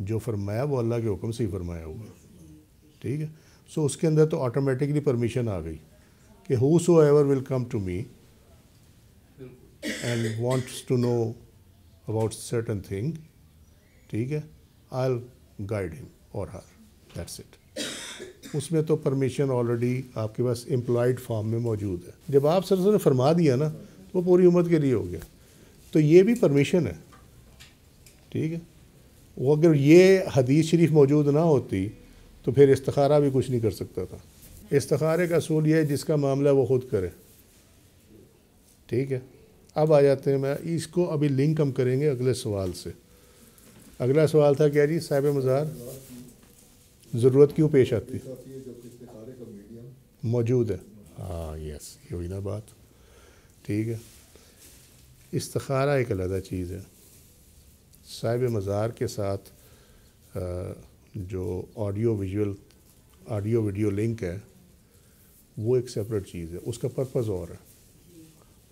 جو فرمایا وہ اللہ کے حکم سے ہی فرمایا ہوا، ٹھیک ہے۔ اس کے اندر تو آٹومیٹکلی پرمیشن آ گئی کہ whosoever will come to me and wants to know about certain thing, ٹھیک ہے, I'll guide him or her, that's it. اس میں تو پرمیشن آلریڈی آپ کے پاس امپلائڈ فارم میں موجود ہے. جب آپ سر نے فرما دیا نا تو وہ پوری امت کے لیے ہو گیا. تو یہ بھی پرمیشن ہے, ٹھیک ہے. وہ اگر یہ حدیث شریف موجود نہ ہوتی تو پھر استخارہ بھی کچھ نہیں کر سکتا تھا. استخارے کا اصول یہ ہے جس کا معاملہ وہ خود کرے, ٹھیک ہے. اب آ جاتے ہیں, میں اس کو ابھی لنک ہم کریں گے اگلے سوال سے. اگلا سوال تھا کیا جی صاحب مزار, ضرورت کیوں پیش آتی موجود ہے؟ ہاں یس, یہ ہوئی نا بات, ٹھیک ہے. استخارہ ایک علیحدہ چیز ہے. صاحب مزار کے ساتھ جو آڈیو ویڈیو لنک ہے وہ ایک سیپریٹ چیز ہے. اس کا پرپز اور ہے,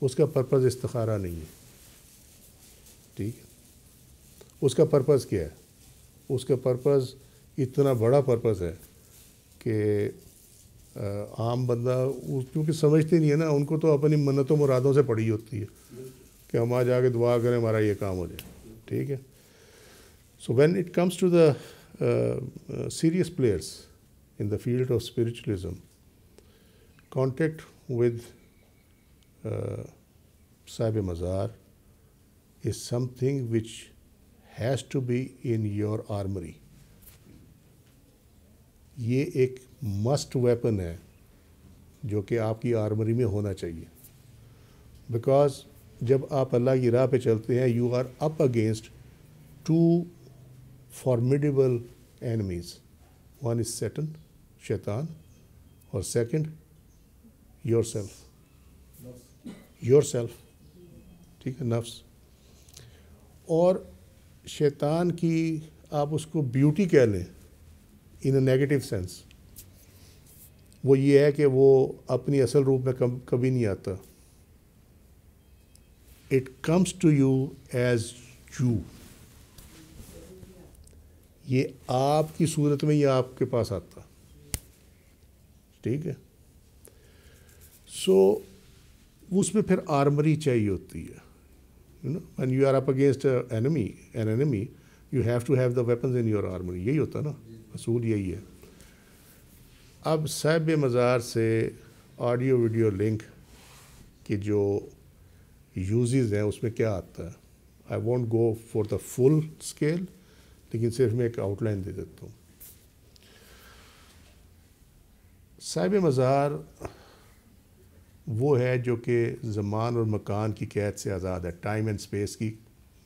اس کا پرپز استخارہ نہیں ہے, ٹھیک ہے. اس کا پرپز کیا ہے؟ اس کا پرپز اتنا بڑا پرپز ہے کہ عام بندہ کیونکہ سمجھتے نہیں ہے نا, ان کو تو اپنی منتوں مرادوں سے پڑی ہوتی ہے کہ ہم آج آگے دعا کریں ہمارا یہ کام ہو جائے, ٹھیک ہے. So when it comes to the serious players in the field of spiritualism, contact with Sahib Mazar is something which has to be in your armory. یہ ایک مسٹ ویپن ہے جو کہ آپ کی آرمری میں ہونا چاہیے. بیکاز جب آپ اللہ کی راہ پہ چلتے ہیں you are up against two formidable enemies. One is Satan, شیطان, اور سیکنڈ یور سیلف, ٹھیک ہے, نفس. اور شیطان کی آپ اس کو بیوٹی کہہ لیں ان اے نیگیٹو سینس, وہ یہ ہے کہ وہ اپنی اصل روپ میں کبھی نہیں آتا. It comes to you as you. یہ آپ کی صورت میں یہ آپ کے پاس آتا, ٹھیک ہے. سو اس میں پھر آرمری چاہیے ہوتی ہے. when you are up against an enemy you have to have the weapons in your armory. یہی ہوتا نا, اصول یہی ہے. اب صاحب مزار سے آڈیو ویڈیو لنک کے جو یوزز ہیں اس میں کیا آتا ہے. I won't go for the full scale, لیکن صرف میں ایک آؤٹ لائن دے دیتا ہوں. صاحب مزار وہ ہے جو کہ زمان اور مکان کی قید سے آزاد ہے, ٹائم اینڈ اسپیس کی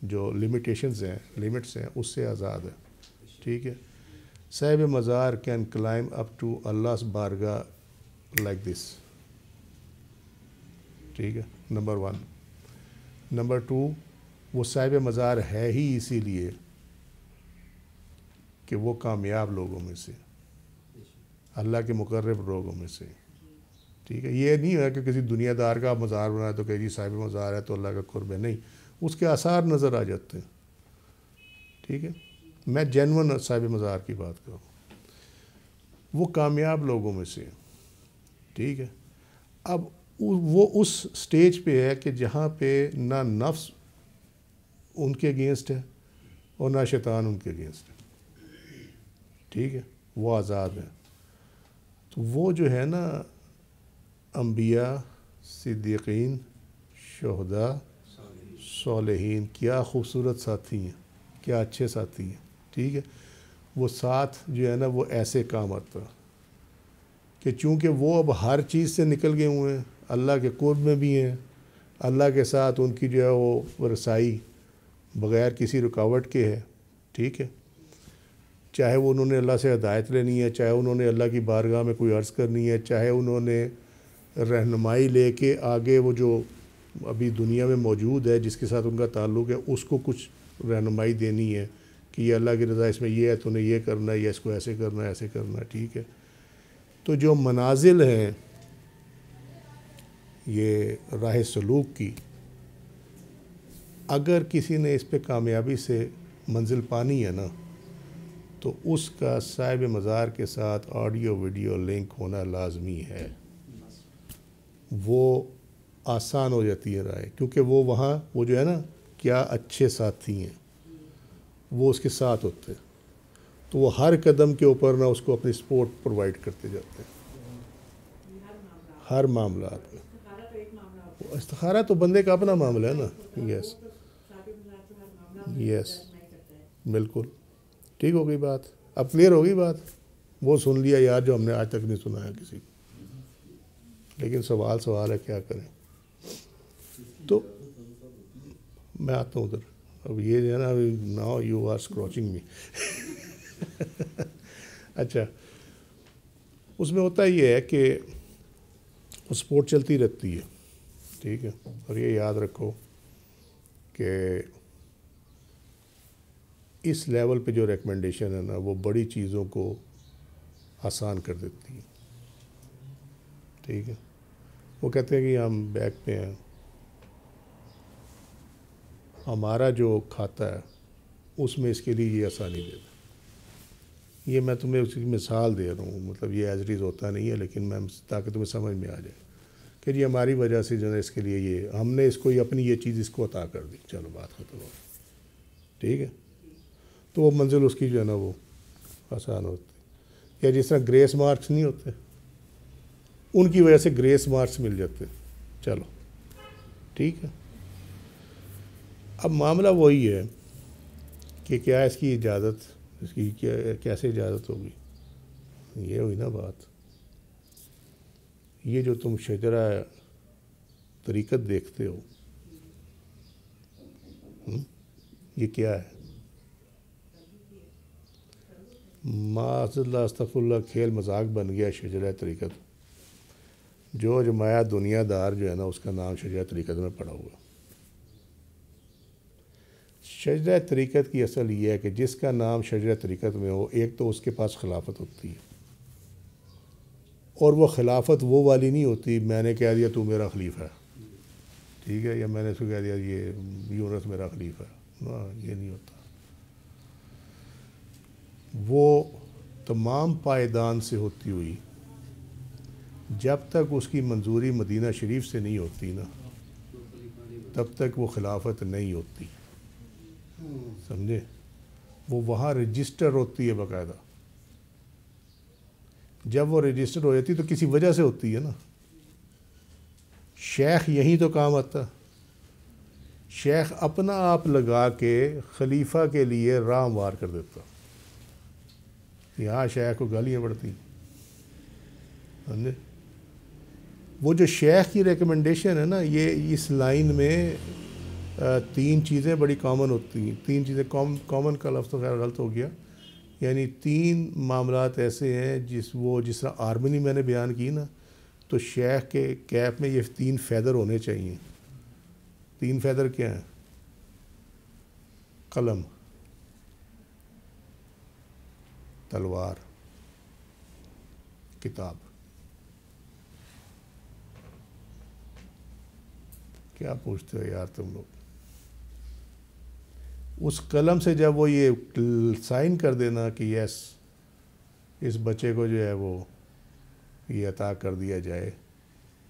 جو لمیٹیشنز ہیں, لمٹس ہیں, اس سے آزاد ہے, ٹھیک ہے. صاحب مزار can climb up to Allah's بارگاہ لائک دس, ٹھیک ہے, نمبر 1. نمبر 2, وہ صاحب مزار ہے ہی اسی لیے کہ وہ کامیاب لوگوں میں سے, اللہ کے مقرب لوگوں میں سے, ٹھیک ہے. یہ نہیں ہے کہ کسی دنیا دار کا مزار بنایا تو کہ جی صاحب مزار ہے تو اللہ کا قرب ہے, نہیں, اس کے آثار نظر آ جاتے ہیں, ٹھیک ہے. میں جینون صاحب مزار کی بات کروں, وہ کامیاب لوگوں میں سے, ٹھیک ہے. اب وہ اس سٹیج پہ ہے کہ جہاں پہ نہ نفس ان کے اگینسٹ ہے اور نہ شیطان ان کے اگینسٹ ہے, ٹھیک ہے, وہ آزاد ہے. تو وہ جو ہے نا انبیاء, صدیقین, شہداء, صالحین, کیا خوبصورت ساتھی ہیں, کیا اچھے ساتھی ہیں, ٹھیک ہے. وہ ساتھ جو ہے نا وہ ایسے کام آتا کہ چونکہ وہ اب ہر چیز سے نکل گئے ہوئے ہیں, اللہ کے قرب میں بھی ہیں, اللہ کے ساتھ ان کی جو ہے وہ رسائی بغیر کسی رکاوٹ کے ہے, ٹھیک ہے. چاہے وہ انہوں نے اللہ سے ہدایت لینی ہے, چاہے انہوں نے اللہ کی بارگاہ میں کوئی عرض کرنی ہے, چاہے انہوں نے رہنمائی لے کے آگے وہ جو ابھی دنیا میں موجود ہے جس کے ساتھ ان کا تعلق ہے اس کو کچھ رہنمائی دینی ہے کہ یہ اللہ کی رضا اس میں یہ ہے, تو نے یہ کرنا ہے, یا اس کو ایسے کرنا ہے, ایسے کرنا ہے, ٹھیک ہے. تو جو منازل ہیں یہ راہ سلوک کی, اگر کسی نے اس پہ کامیابی سے منزل پانی ہے نا تو اس کا صاحب مزار کے ساتھ آڈیو ویڈیو لنک ہونا لازمی ہے. وہ آسان ہو جاتی ہے رائے، کیونکہ وہ وہاں وہ جو ہے نا کیا اچھے ساتھی ہیں وہ اس کے ساتھ ہوتے ہیں، تو وہ ہر قدم کے اوپر نا اس کو اپنی سپورٹ پرووائڈ کرتے جاتے ہیں ہر معاملات میں۔ استخارہ تو بندے کا اپنا معاملہ ہے نا۔ یس یس بالکل ٹھیک ہو گئی بات، اب کلیئر ہو گئی بات۔ وہ سن لیا یار جو ہم نے آج تک نہیں سنا ہے کسی کو، لیکن سوال ہے کیا کریں۔ تو میں آتا ہوں ادھر، اب یہ جو ہے نا ناؤ یو آر اسکروچنگ می۔ اچھا، اس میں ہوتا یہ ہے کہ سپورٹ چلتی رہتی ہے، ٹھیک ہے، اور یہ یاد رکھو کہ اس لیول پہ جو ریکمنڈیشن ہے نا وہ بڑی چیزوں کو آسان کر دیتی ہے، ٹھیک ہے۔ وہ کہتے ہیں کہ ہم بیک پہ ہیں، ہمارا جو کھاتا ہے اس میں اس کے لیے یہ آسانی دے دیں۔ یہ میں تمہیں اس کی مثال دے رہا ہوں، مطلب یہ ایز اٹ از ہوتا نہیں ہے، لیکن میں تاکہ تمہیں سمجھ میں آ جائے کہ جی ہماری وجہ سے جو ہے اس کے لیے یہ ہم نے اس کو اپنی یہ چیز اس کو عطا کر دی، چلو بات ختم ہو، ٹھیک ہے۔ تو وہ منزل اس کی جو ہے نا وہ آسان ہوتی، یا جس طرح گریس مارکس نہیں ہوتے، ان کی وجہ سے گریس مارکس مل جاتے، چلو ٹھیک ہے۔ اب معاملہ وہی ہے کہ کیا اس کی اجازت، اس کی کیسے اجازت ہوگی، یہ ہوئی نا بات۔ یہ جو تم شجرہ طریقت دیکھتے ہو، یہ کیا ہے؟ معاذ اللہ استغفر اللہ، کھیل مذاق بن گیا شجرہ طریقت۔ جو جمایا دنیا دار جو ہے نا اس کا نام شجرہ طریقت میں پڑا ہوا۔ شجرہ طریقت کی اصل یہ ہے کہ جس کا نام شجرہ طریقت میں ہو، ایک تو اس کے پاس خلافت ہوتی ہے، اور وہ خلافت وہ والی نہیں ہوتی میں نے کہہ دیا تو میرا خلیفہ ہے، ٹھیک ہے، یا میں نے اس کو کہہ دیا یہ یونس میرا خلیفہ ہے، یہ نہیں ہوتا۔ وہ تمام پائیدان سے ہوتی ہوئی جب تک اس کی منظوری مدینہ شریف سے نہیں ہوتی نا تب تک وہ خلافت نہیں ہوتی، سمجھے؟ وہ وہاں رجسٹر ہوتی ہے باقاعدہ۔ جب وہ رجسٹر ہو جاتی تو کسی وجہ سے ہوتی ہے نا۔ شیخ یہیں تو کام آتا، شیخ اپنا آپ لگا کے خلیفہ کے لیے راہ ہموار کر دیتا، یہاں شیخ کو گالیاں پڑتی، سمجھے؟ وہ جو شیخ کی ریکمنڈیشن ہے نا، یہ اس لائن میں تین چیزیں بڑی کامن ہوتی ہیں، تین چیزیں کامن کا لفظ تو خیر غلط ہو گیا، یعنی تین معاملات ایسے ہیں جس طرح ہارمنی میں نے بیان کی نا، تو شیخ کے کیپ میں یہ تین فیدر ہونے چاہیے۔ تین فیدر کیا ہیں؟ قلم، تلوار، کتاب۔ کیا پوچھتے ہو یار تم لوگ؟ اس قلم سے جب وہ یہ سائن کر دینا کہ یس اس بچے کو جو ہے وہ یہ عطا کر دیا جائے،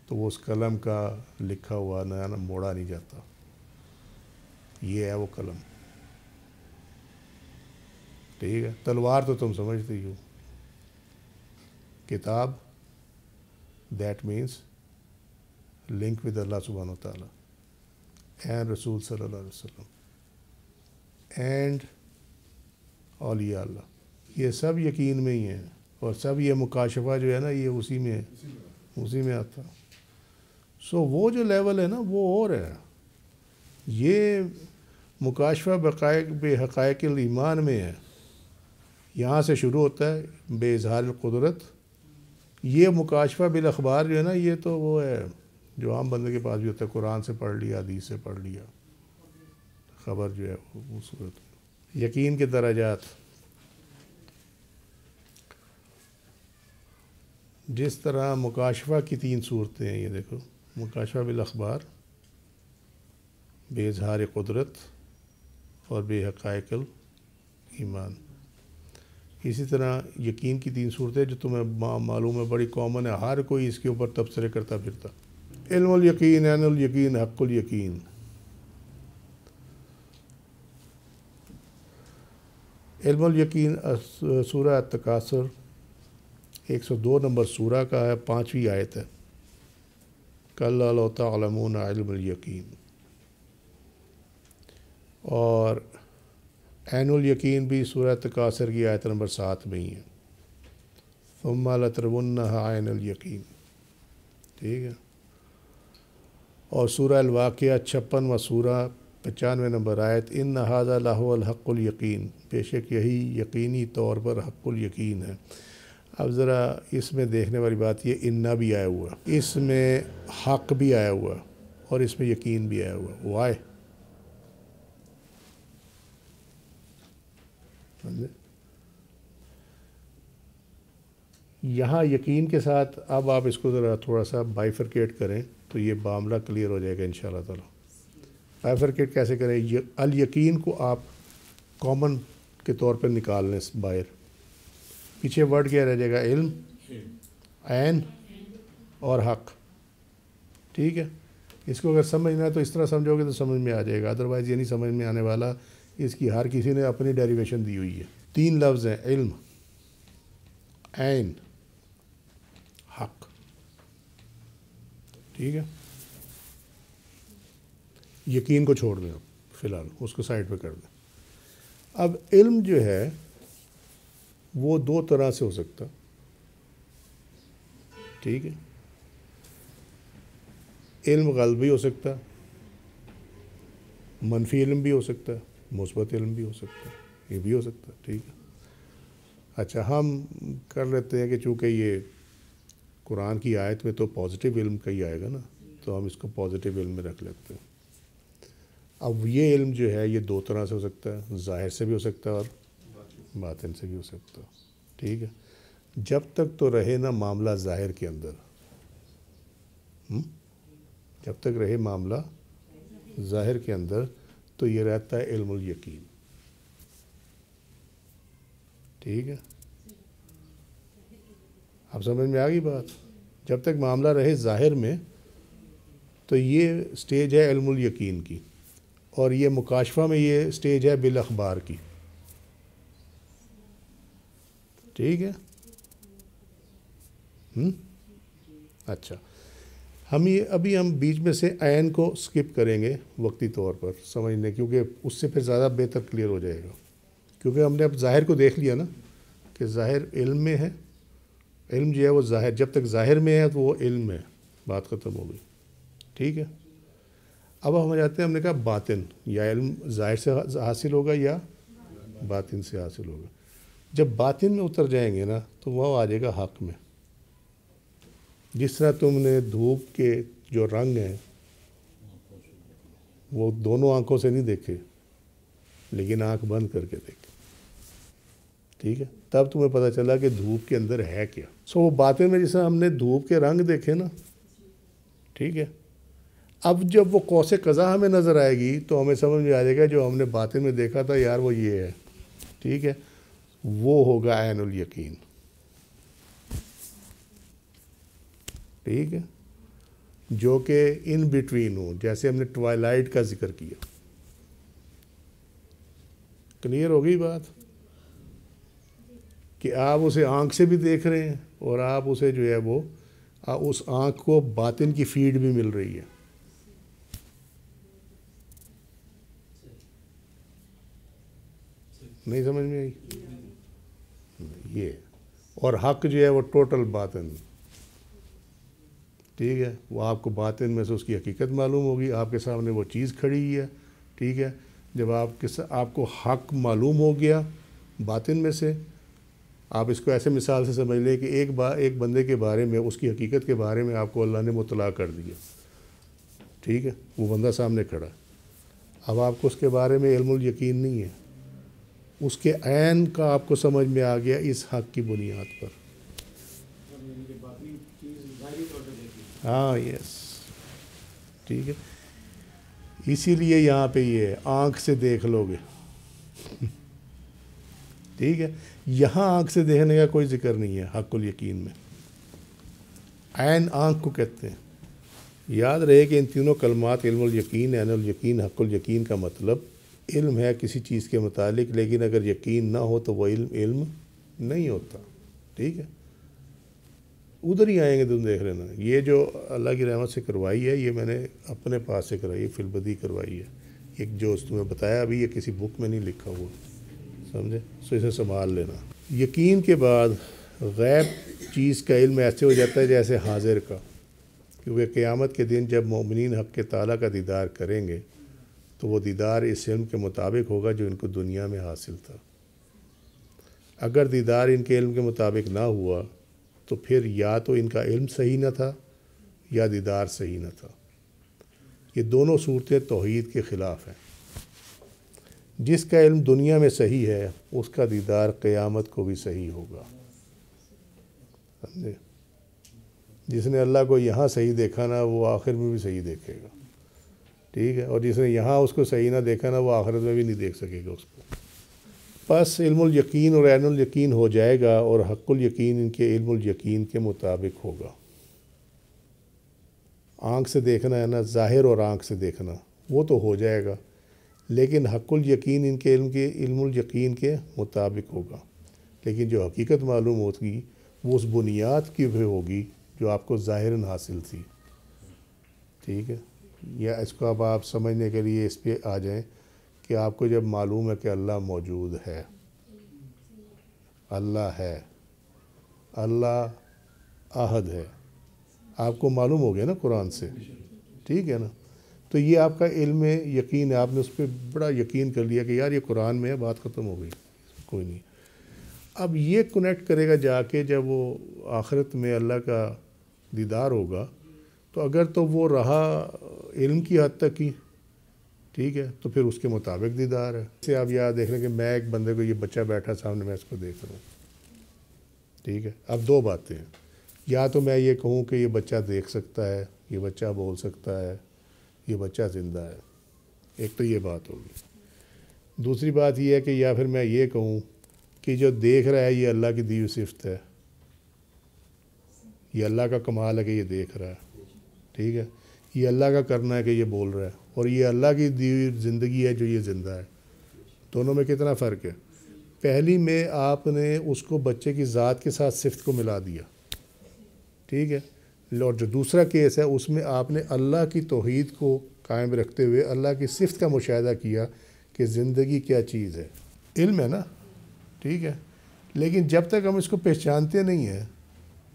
تو وہ اس قلم کا لکھا ہوا نیا نا موڑا نہیں جاتا، یہ ہے وہ قلم، ٹھیک ہے۔ تلوار تو تم سمجھتے ہی ہو، کتاب دیٹ مینس لنک ود اللہ سبحانہ و تعالیٰ اینڈ رسول صلی اللہ علیہ وسلم اینڈ اولیاء اللہ، یہ سب یقین میں ہی ہیں، اور سب یہ مکاشفہ جو ہے نا یہ اسی میں آتا۔ سو وہ جو لیول ہے نا وہ اور ہے، یہ مکاشفہ بے حقائق الایمان میں ہے، یہاں سے شروع ہوتا ہے بے اظہار القدرت۔ یہ مکاشفہ بالاخبار جو ہے نا یہ تو وہ ہے جو عام بندے کے پاس بھی ہوتا ہے، قرآن سے پڑھ لیا، حدیث سے پڑھ لیا، خبر جو ہے وہ صورت میں۔ یقین کے درجات، جس طرح مکاشفہ کی تین صورتیں ہیں، یہ دیکھو، مکاشفہ بالاخبار، بے اظہار قدرت اور بے حقائق الایمان۔ اسی طرح یقین کی تین صورتیں جو تمہیں معلوم ہے بڑی کامن ہے، ہر کوئی اس کے اوپر تبصرے کرتا پھرتا، علم الیقین، عین الیقین، حق الیقین. علم الیقین سورہ التکاثر 102 نمبر سورہ کا ہے، 5ویں آیت ہے. کلا لو تعلمون علم الیقین. اور عین الیقین بھی سورہ التکاثر کی آیت نمبر 7 میں ہی ہے. ثم لترونها عین الیقین. ٹھیک ہے. اور سورہ الواقعہ 56واں سورہ 95 نمبر آیت، ان ھذا لہو الحق الیقین. بے شک یہی یقینی طور پر حق الیقین ہے. اب ذرا اس میں دیکھنے والی بات یہ، انّا بھی آیا ہوا، اس میں حق بھی آیا ہوا، اور اس میں یقین بھی آیا ہوا. وائے؟ یہاں یقین کے ساتھ اب آپ اس کو ذرا تھوڑا سا بائیفرکیٹ کریں تو یہ معاملہ کلیئر ہو جائے گا انشاءاللہ تعالی. بائیفرکیٹ کیسے کریں؟ الیقین کو آپ کامن کے طور پر نکال لیں باہر. پیچھے ورڈ کیا رہ جائے گا؟ علم، عین اور حق. ٹھیک ہے. اس کو اگر سمجھنا ہے تو اس طرح سمجھو گے تو سمجھ میں آ جائے گا، ادروائز یہ نہیں سمجھ میں آنے والا. اس کی ہر کسی نے اپنی ڈیریویشن دی ہوئی ہے. 3 لفظ ہیں، علم، عین، حق. ٹھیک ہے. یقین کو چھوڑ دیں آپ فی الحال، اس کو سائڈ پہ کر دیں. اب علم جو ہے وہ 2 طرح سے ہو سکتا. ٹھیک ہے. علم غلبی ہو سکتا، منفی علم بھی ہو سکتا ہے، مثبت علم بھی ہو سکتا ہے، یہ بھی ہو سکتا ہے. ٹھیک ہے. اچھا، ہم کر لیتے ہیں کہ چونکہ یہ قرآن کی آیت میں تو پازیٹیو علم کا ہی آئے گا نا، تو ہم اس کو پازیٹیو علم میں رکھ لیتے ہیں. اب یہ علم جو ہے یہ 2 طرح سے ہو سکتا ہے، ظاہر سے بھی ہو سکتا ہے اور باطن سے بھی ہو سکتا ہے. ٹھیک ہے. جب تک تو رہے نا معاملہ ظاہر کے اندر، جب تک رہے معاملہ ظاہر کے اندر تو یہ رہتا ہے علم الیقین. ٹھیک ہے. اب سمجھ میں آ گئی بات؟ جب تک معاملہ رہے ظاہر میں تو یہ سٹیج ہے علم الیقین کی، اور یہ مکاشفہ میں یہ سٹیج ہے بالاخبار کی. ٹھیک ہے. اچھا، ابھی ہم بیچ میں سے عین کو سکپ کریں گے وقتی طور پر سمجھنے، کیونکہ اس سے پھر زیادہ بہتر کلیئر ہو جائے گا. کیونکہ ہم نے اب ظاہر کو دیکھ لیا نا کہ ظاہر علم میں ہے. علم جو ہے وہ ظاہر، جب تک ظاہر میں ہے تو وہ علم ہے، بات ختم ہو گئی. ٹھیک ہے. اب ہم جاتے ہیں، ہم نے کہا باطن، یا علم ظاہر سے حاصل ہوگا یا باطن سے حاصل ہوگا. جب باطن میں اتر جائیں گے نا تو وہ آ جائے گا حق میں. جس طرح تم نے دھوپ کے جو رنگ ہیں وہ دونوں آنکھوں سے نہیں دیکھے، لیکن آنکھ بند کر کے دیکھے. ٹھیک ہے. تب تمہیں پتہ چلا کہ دھوپ کے اندر ہے کیا. وہ باطن میں جس طرح ہم نے دھوپ کے رنگ دیکھے نا، ٹھیک ہے، اب جب وہ قوس قزح ہمیں نظر آئے گی تو ہمیں سمجھ میں آ جائے گا جو ہم نے باطن میں دیکھا تھا یار وہ یہ ہے. ٹھیک ہے. وہ ہوگا عین الیقین. ٹھیک ہے. جو کہ ان بٹوین ہو، جیسے ہم نے ٹوائلائٹ کا ذکر کیا. کلیئر ہو گئی بات؟ کہ آپ اسے آنکھ سے بھی دیکھ رہے ہیں اور آپ اسے جو ہے وہ اس آنکھ کو باطن کی فیڈ بھی مل رہی ہے. نہیں سمجھ میں آئی؟ یہ اور حق جو ہے وہ ٹوٹل باطن. ٹھیک ہے. وہ آپ کو باطن میں سے اس کی حقیقت معلوم ہوگی، آپ کے سامنے وہ چیز کھڑی ہے. ٹھیک ہے. جب آپ کو حق معلوم ہو گیا باطن میں سے، آپ اس کو ایسے مثال سے سمجھ لیں کہ ایک بندے کے بارے میں، اس کی حقیقت کے بارے میں آپ کو اللہ نے مطلع کر دیا. ٹھیک ہے. وہ بندہ سامنے کھڑا. اب آپ کو اس کے بارے میں علم الیقین نہیں ہے، اس کے عین کا آپ کو سمجھ میں آ گیا اس حق کی بنیاد پر. ہاں یس. ٹھیک ہے. اسی لیے یہاں پہ یہ آنکھ سے دیکھ لو گے. ٹھیک ہے. یہاں آنکھ سے دیکھنے کا کوئی ذکر نہیں ہے حق الیقین میں. عین آنکھ کو کہتے ہیں، یاد رہے کہ ان تینوں کلمات علم الیقین، عین الیقین، حق الیقین کا مطلب علم ہے کسی چیز کے متعلق، لیکن اگر یقین نہ ہو تو وہ علم نہیں ہوتا. ٹھیک ہے، ادھر ہی آئیں گے تم دیکھ لینا. یہ جو اللہ کی رحمت سے کروائی ہے یہ میں نے اپنے پاس سے کرائی ہے، فی البدی کروائی ہے. ایک جو تمہیں بتایا ابھی یہ کسی بک میں نہیں لکھا ہوا، سمجھے؟ سو اسے سنبھال لینا. یقین کے بعد غیب چیز کا علم ایسے ہو جاتا ہے جیسے حاضر کا، کیونکہ قیامت کے دن جب مومنین حق کے تعالیٰ کا دیدار کریں گے تو وہ دیدار اس علم کے مطابق ہوگا جو ان کو دنیا میں حاصل تھا. اگر دیدار ان کے علم کے مطابق نہ ہوا تو پھر یا تو ان کا علم صحیح نہ تھا یا دیدار صحیح نہ تھا. یہ دونوں صورتیں توحید کے خلاف ہیں. جس کا علم دنیا میں صحیح ہے اس کا دیدار قیامت کو بھی صحیح ہوگا. سمجھے؟ جس نے اللہ کو یہاں صحیح دیکھا نا وہ آخر میں بھی صحیح دیکھے گا. ٹھیک ہے، اور جس نے یہاں اس کو صحیح نہ دیکھا نا وہ آخرت میں بھی نہیں دیکھ سکے گا اس کو. بس علم الیقین اور عین الیقین ہو جائے گا اور حق الیقین ان کے علم الیقین کے مطابق ہوگا. آنکھ سے دیکھنا ہے نا، ظاہر اور آنکھ سے دیکھنا وہ تو ہو جائے گا، لیکن حق الیقین ان کے علم الیقین کے مطابق ہوگا. لیکن جو حقیقت معلوم ہوگی وہ اس بنیاد کی بھی ہوگی جو آپ کو ظاہراً حاصل تھی. ٹھیک ہے، یا اس کو اب آپ سمجھنے کے لیے اس پہ آ جائیں کہ آپ کو جب معلوم ہے کہ اللہ موجود ہے، اللہ ہے، اللہ احد ہے، آپ کو معلوم ہو گیا نا قرآن سے. ٹھیک ہے نا، تو یہ آپ کا علم یقین ہے، آپ نے اس پہ بڑا یقین کر لیا کہ یار یہ قرآن میں ہے، بات ختم ہو گئی، کوئی نہیں. اب یہ کنیکٹ کرے گا جا کے جب وہ آخرت میں اللہ کا دیدار ہوگا، تو اگر تو وہ رہا علم کی حد تک ہی، ٹھیک ہے، تو پھر اس کے مطابق دیدار ہے. اسے آپ یاد دیکھ لیں کہ میں ایک بندے کو، یہ بچہ بیٹھا سامنے، میں اس کو دیکھ رہا ہوں. ٹھیک ہے، اب دو باتیں ہیں، یا تو میں یہ کہوں کہ یہ بچہ دیکھ سکتا ہے، یہ بچہ بول سکتا ہے، یہ بچہ زندہ ہے. ایک تو یہ بات ہوگی. دوسری بات یہ ہے کہ یا پھر میں یہ کہوں کہ جو دیکھ رہا ہے یہ اللہ کی دی ہوئی صفت ہے، یہ اللہ کا کمال ہے کہ یہ دیکھ رہا ہے. ٹھیک ہے، یہ اللہ کا کرنا ہے کہ یہ بول رہا ہے، اور یہ اللہ کی دی ہوئی زندگی ہے جو یہ زندہ ہے. دونوں میں کتنا فرق ہے؟ پہلی میں آپ نے اس کو بچے کی ذات کے ساتھ صفت کو ملا دیا. ٹھیک ہے، اور جو دوسرا کیس ہے اس میں آپ نے اللہ کی توحید کو قائم رکھتے ہوئے اللہ کی صفت کا مشاہدہ کیا کہ زندگی کیا چیز ہے. علم ہے نا، ٹھیک ہے، لیکن جب تک ہم اس کو پہچانتے نہیں ہیں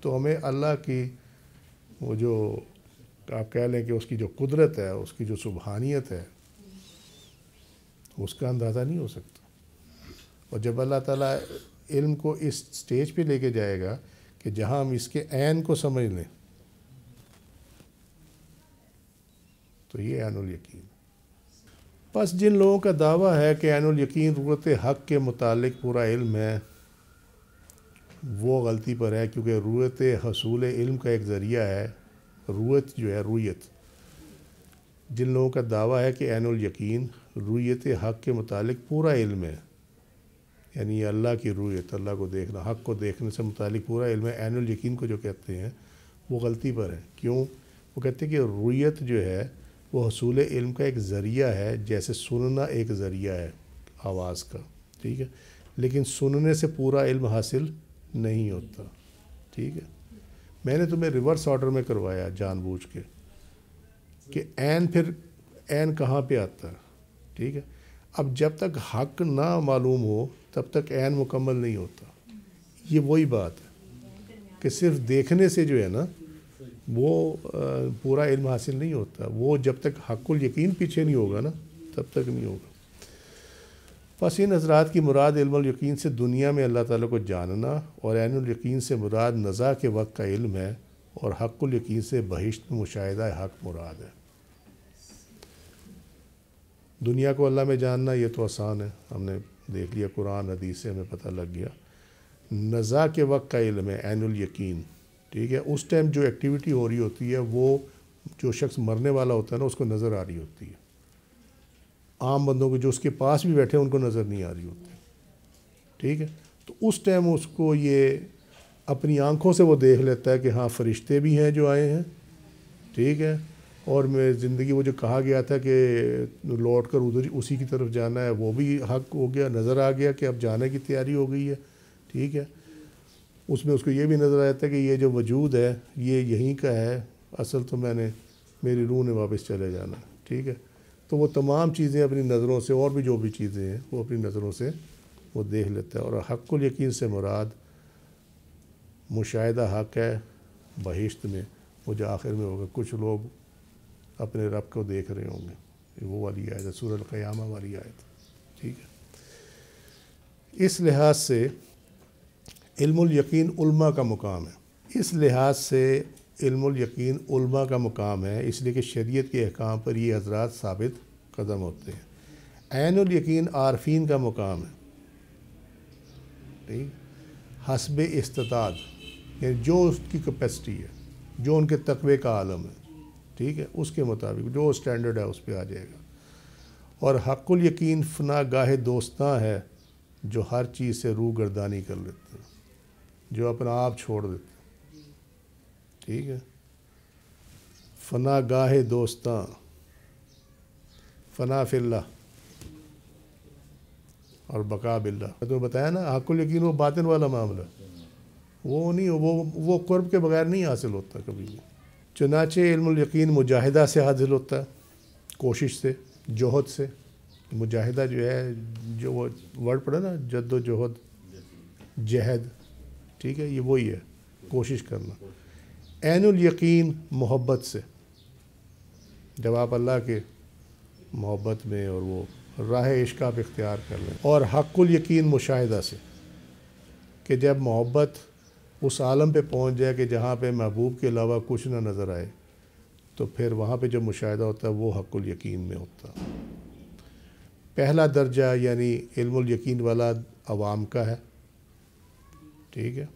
تو ہمیں اللہ کی وہ جو آپ کہہ لیں کہ اس کی جو قدرت ہے، اس کی جو سبحانیت ہے، اس کا اندازہ نہیں ہو سکتا. اور جب اللہ تعالیٰ علم کو اس سٹیج پہ لے کے جائے گا کہ جہاں ہم اس کے عین کو سمجھ لیں، تو یہ عین الیقین. بس جن لوگوں کا دعویٰ ہے کہ عین الیقین رؤیت حق کے متعلق پورا علم ہے، وہ غلطی پر ہے، کیونکہ رؤیت حصول علم کا ایک ذریعہ ہے. رؤیت جو ہے، رؤیت، جن لوگوں کا دعویٰ ہے کہ عین الیقین رؤیت حق کے متعلق پورا علم ہے، یعنی اللہ کی رؤیت، اللہ کو دیکھنا، حق کو دیکھنے سے متعلق پورا علم ہے، عین الیقین کو جو کہتے ہیں وہ غلطی پر ہے. کیوں؟ وہ کہتے ہیں کہ رؤیت جو ہے وہ حصول علم کا ایک ذریعہ ہے، جیسے سننا ایک ذریعہ ہے آواز کا. ٹھیک ہے، لیکن سننے سے پورا علم حاصل نہیں ہوتا. ٹھیک ہے، میں نے تمہیں ریورس آرڈر میں کروایا جان بوجھ کے کہ عین، پھر عین کہاں پہ آتا ہے. ٹھیک ہے، اب جب تک حق نہ معلوم ہو تب تک عین مکمل نہیں ہوتا. یہ وہی بات ہے کہ صرف دیکھنے سے جو ہے نا وہ پورا علم حاصل نہیں ہوتا. وہ جب تک حق الیقین پیچھے نہیں ہوگا نا تب تک نہیں ہوگا. بس ان حضرات کی مراد علم الیقین سے دنیا میں اللہ تعالیٰ کو جاننا، اور عین الیقین سے مراد نزا کے وقت کا علم ہے، اور حق الیقین سے بہشت میں مشاہدہ حق مراد ہے. دنیا کو اللہ میں جاننا یہ تو آسان ہے، ہم نے دیکھ لیا، قرآن حدیث سے ہمیں پتہ لگ گیا. نزا کے وقت کا علم ہے عین الیقین. ٹھیک ہے، اس ٹائم جو ایکٹیویٹی ہو رہی ہوتی ہے وہ جو شخص مرنے والا ہوتا ہے نا اس کو نظر آ رہی ہوتی ہے. عام بندوں کو جو اس کے پاس بھی بیٹھے ان کو نظر نہیں آ رہی ہوتی. ٹھیک ہے، تو اس ٹائم اس کو یہ اپنی آنکھوں سے وہ دیکھ لیتا ہے کہ ہاں فرشتے بھی ہیں جو آئے ہیں. ٹھیک ہے، اور میں زندگی وہ جو کہا گیا تھا کہ لوٹ کر ادھر اسی کی طرف جانا ہے، وہ بھی حق ہو گیا، نظر آ گیا کہ اب جانے کی تیاری ہو گئی ہے، ٹھیک ہے. اس میں اس کو یہ بھی نظر آیا تھا کہ یہ جو وجود ہے یہ یہیں کا ہے، اصل تو میری روح نے واپس چلے جانا ہے، ٹھیک ہے. تو وہ تمام چیزیں اپنی نظروں سے، اور بھی جو بھی چیزیں ہیں وہ اپنی نظروں سے وہ دیکھ لیتا ہے. اور حق الیقین سے مراد مشاہدہ حق ہے بہشت میں، وہ جو آخر میں ہوگا. کچھ لوگ اپنے رب کو دیکھ رہے ہوں گے، وہ والی آیت ہے، سورہ القیامہ والی آیت، ٹھیک ہے. اس لحاظ سے علم الیقین علماء کا مقام ہے. اس لحاظ سے علم الیقین علماء کا مقام ہے، اس لیے کہ شریعت کے احکام پر یہ حضرات ثابت قدم ہوتے ہیں. عین الیقین عارفین کا مقام ہے، ٹھیک، حسب استطاعت، یعنی جو اس کی کیپیسٹی ہے، جو ان کے تقوی کا عالم ہے، ٹھیک ہے، اس کے مطابق جو اسٹینڈرڈ ہے اس پہ آ جائے گا. اور حق الیقین فنا گاہ دوستاں ہے، جو ہر چیز سے روح گردانی کر لیتے ہیں، جو اپنا آپ چھوڑ دیتے ہیں، ٹھیک ہے. فنا گاہ دوستاں، فنا فی اللہ اور بقا باللہ. میں تمہیں بتایا نا حق الیقین وہ باطن والا معاملہ، وہ نہیں، وہ قرب کے بغیر نہیں حاصل ہوتا کبھی بھی. چنانچہ علم الیقین مجاہدہ سے حاصل ہوتا ہے، کوشش سے، جوہد سے. مجاہدہ جو ہے، جو وہ ورڈ پڑھا نا، جد و جہد، جہد، ٹھیک ہے، یہ وہی ہے، کوشش کرنا. عین الیقین محبت سے، جب آپ اللہ کے محبت میں اور وہ راہ عشق آپ اختیار کر لیں. اور حق الیقین مشاہدہ سے، کہ جب محبت اس عالم پہ پہنچ جائے کہ جہاں پہ محبوب کے علاوہ کچھ نہ نظر آئے، تو پھر وہاں پہ جو مشاہدہ ہوتا ہے وہ حق الیقین میں ہوتا ہے. پہلا درجہ یعنی علم الیقین والا عوام کا ہے، ٹھیک ہے.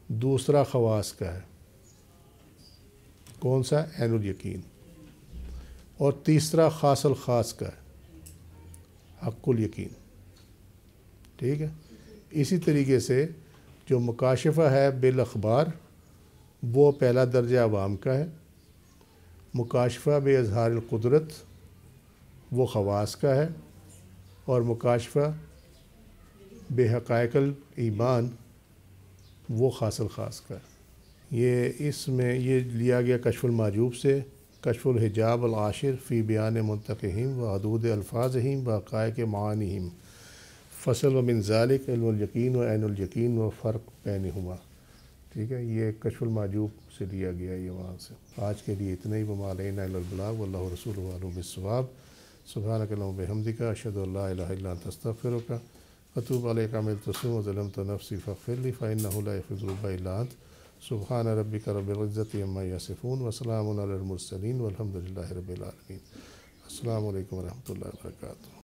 دوسرا خواص کا ہے، کون سا؟ عین الیقین. اور تیسرا خاص الخاص کا ہے، حق الیقین، ٹھیک ہے. اسی طریقے سے جو مکاشفہ ہے بالاخبار، وہ پہلا درجہ عوام کا ہے. مکاشفہ بے اظہار القدرت، وہ خواص کا ہے. اور مکاشفہ بے حقائق الایمان، وہ خاص الخاص کا ہے. یہ اس میں یہ لیا گیا کشف المحجوب سے، کشف الحجاب العاشر فی بیان منطقہم و حدود الفاظہم و حقائق معانیہم، فصل و من ذالک علم الیقین و عین الیقین و فرق بینہما، ٹھیک ہے. یہ کشف المحجوب سے لیا گیا، یہ وہاں سے. آج کے لیے اتنا ہی. وما علینا الا البلاغ واللہ ورسولہ اعلم بالصواب. سبحانک اللہم وبحمدک، اشہد ان لا الہ الا انت، استغفرک واتوب الیک. عملت سوءا وظلمت نفسی فاغفر لی فانہ لا یغفر الذنوب الا انت. سبحان ربک رب العزۃ عما یصفون وسلام علی المرسلین والحمد للہ رب العالمین. السلام علیکم ورحمۃ اللہ وبرکاتہ.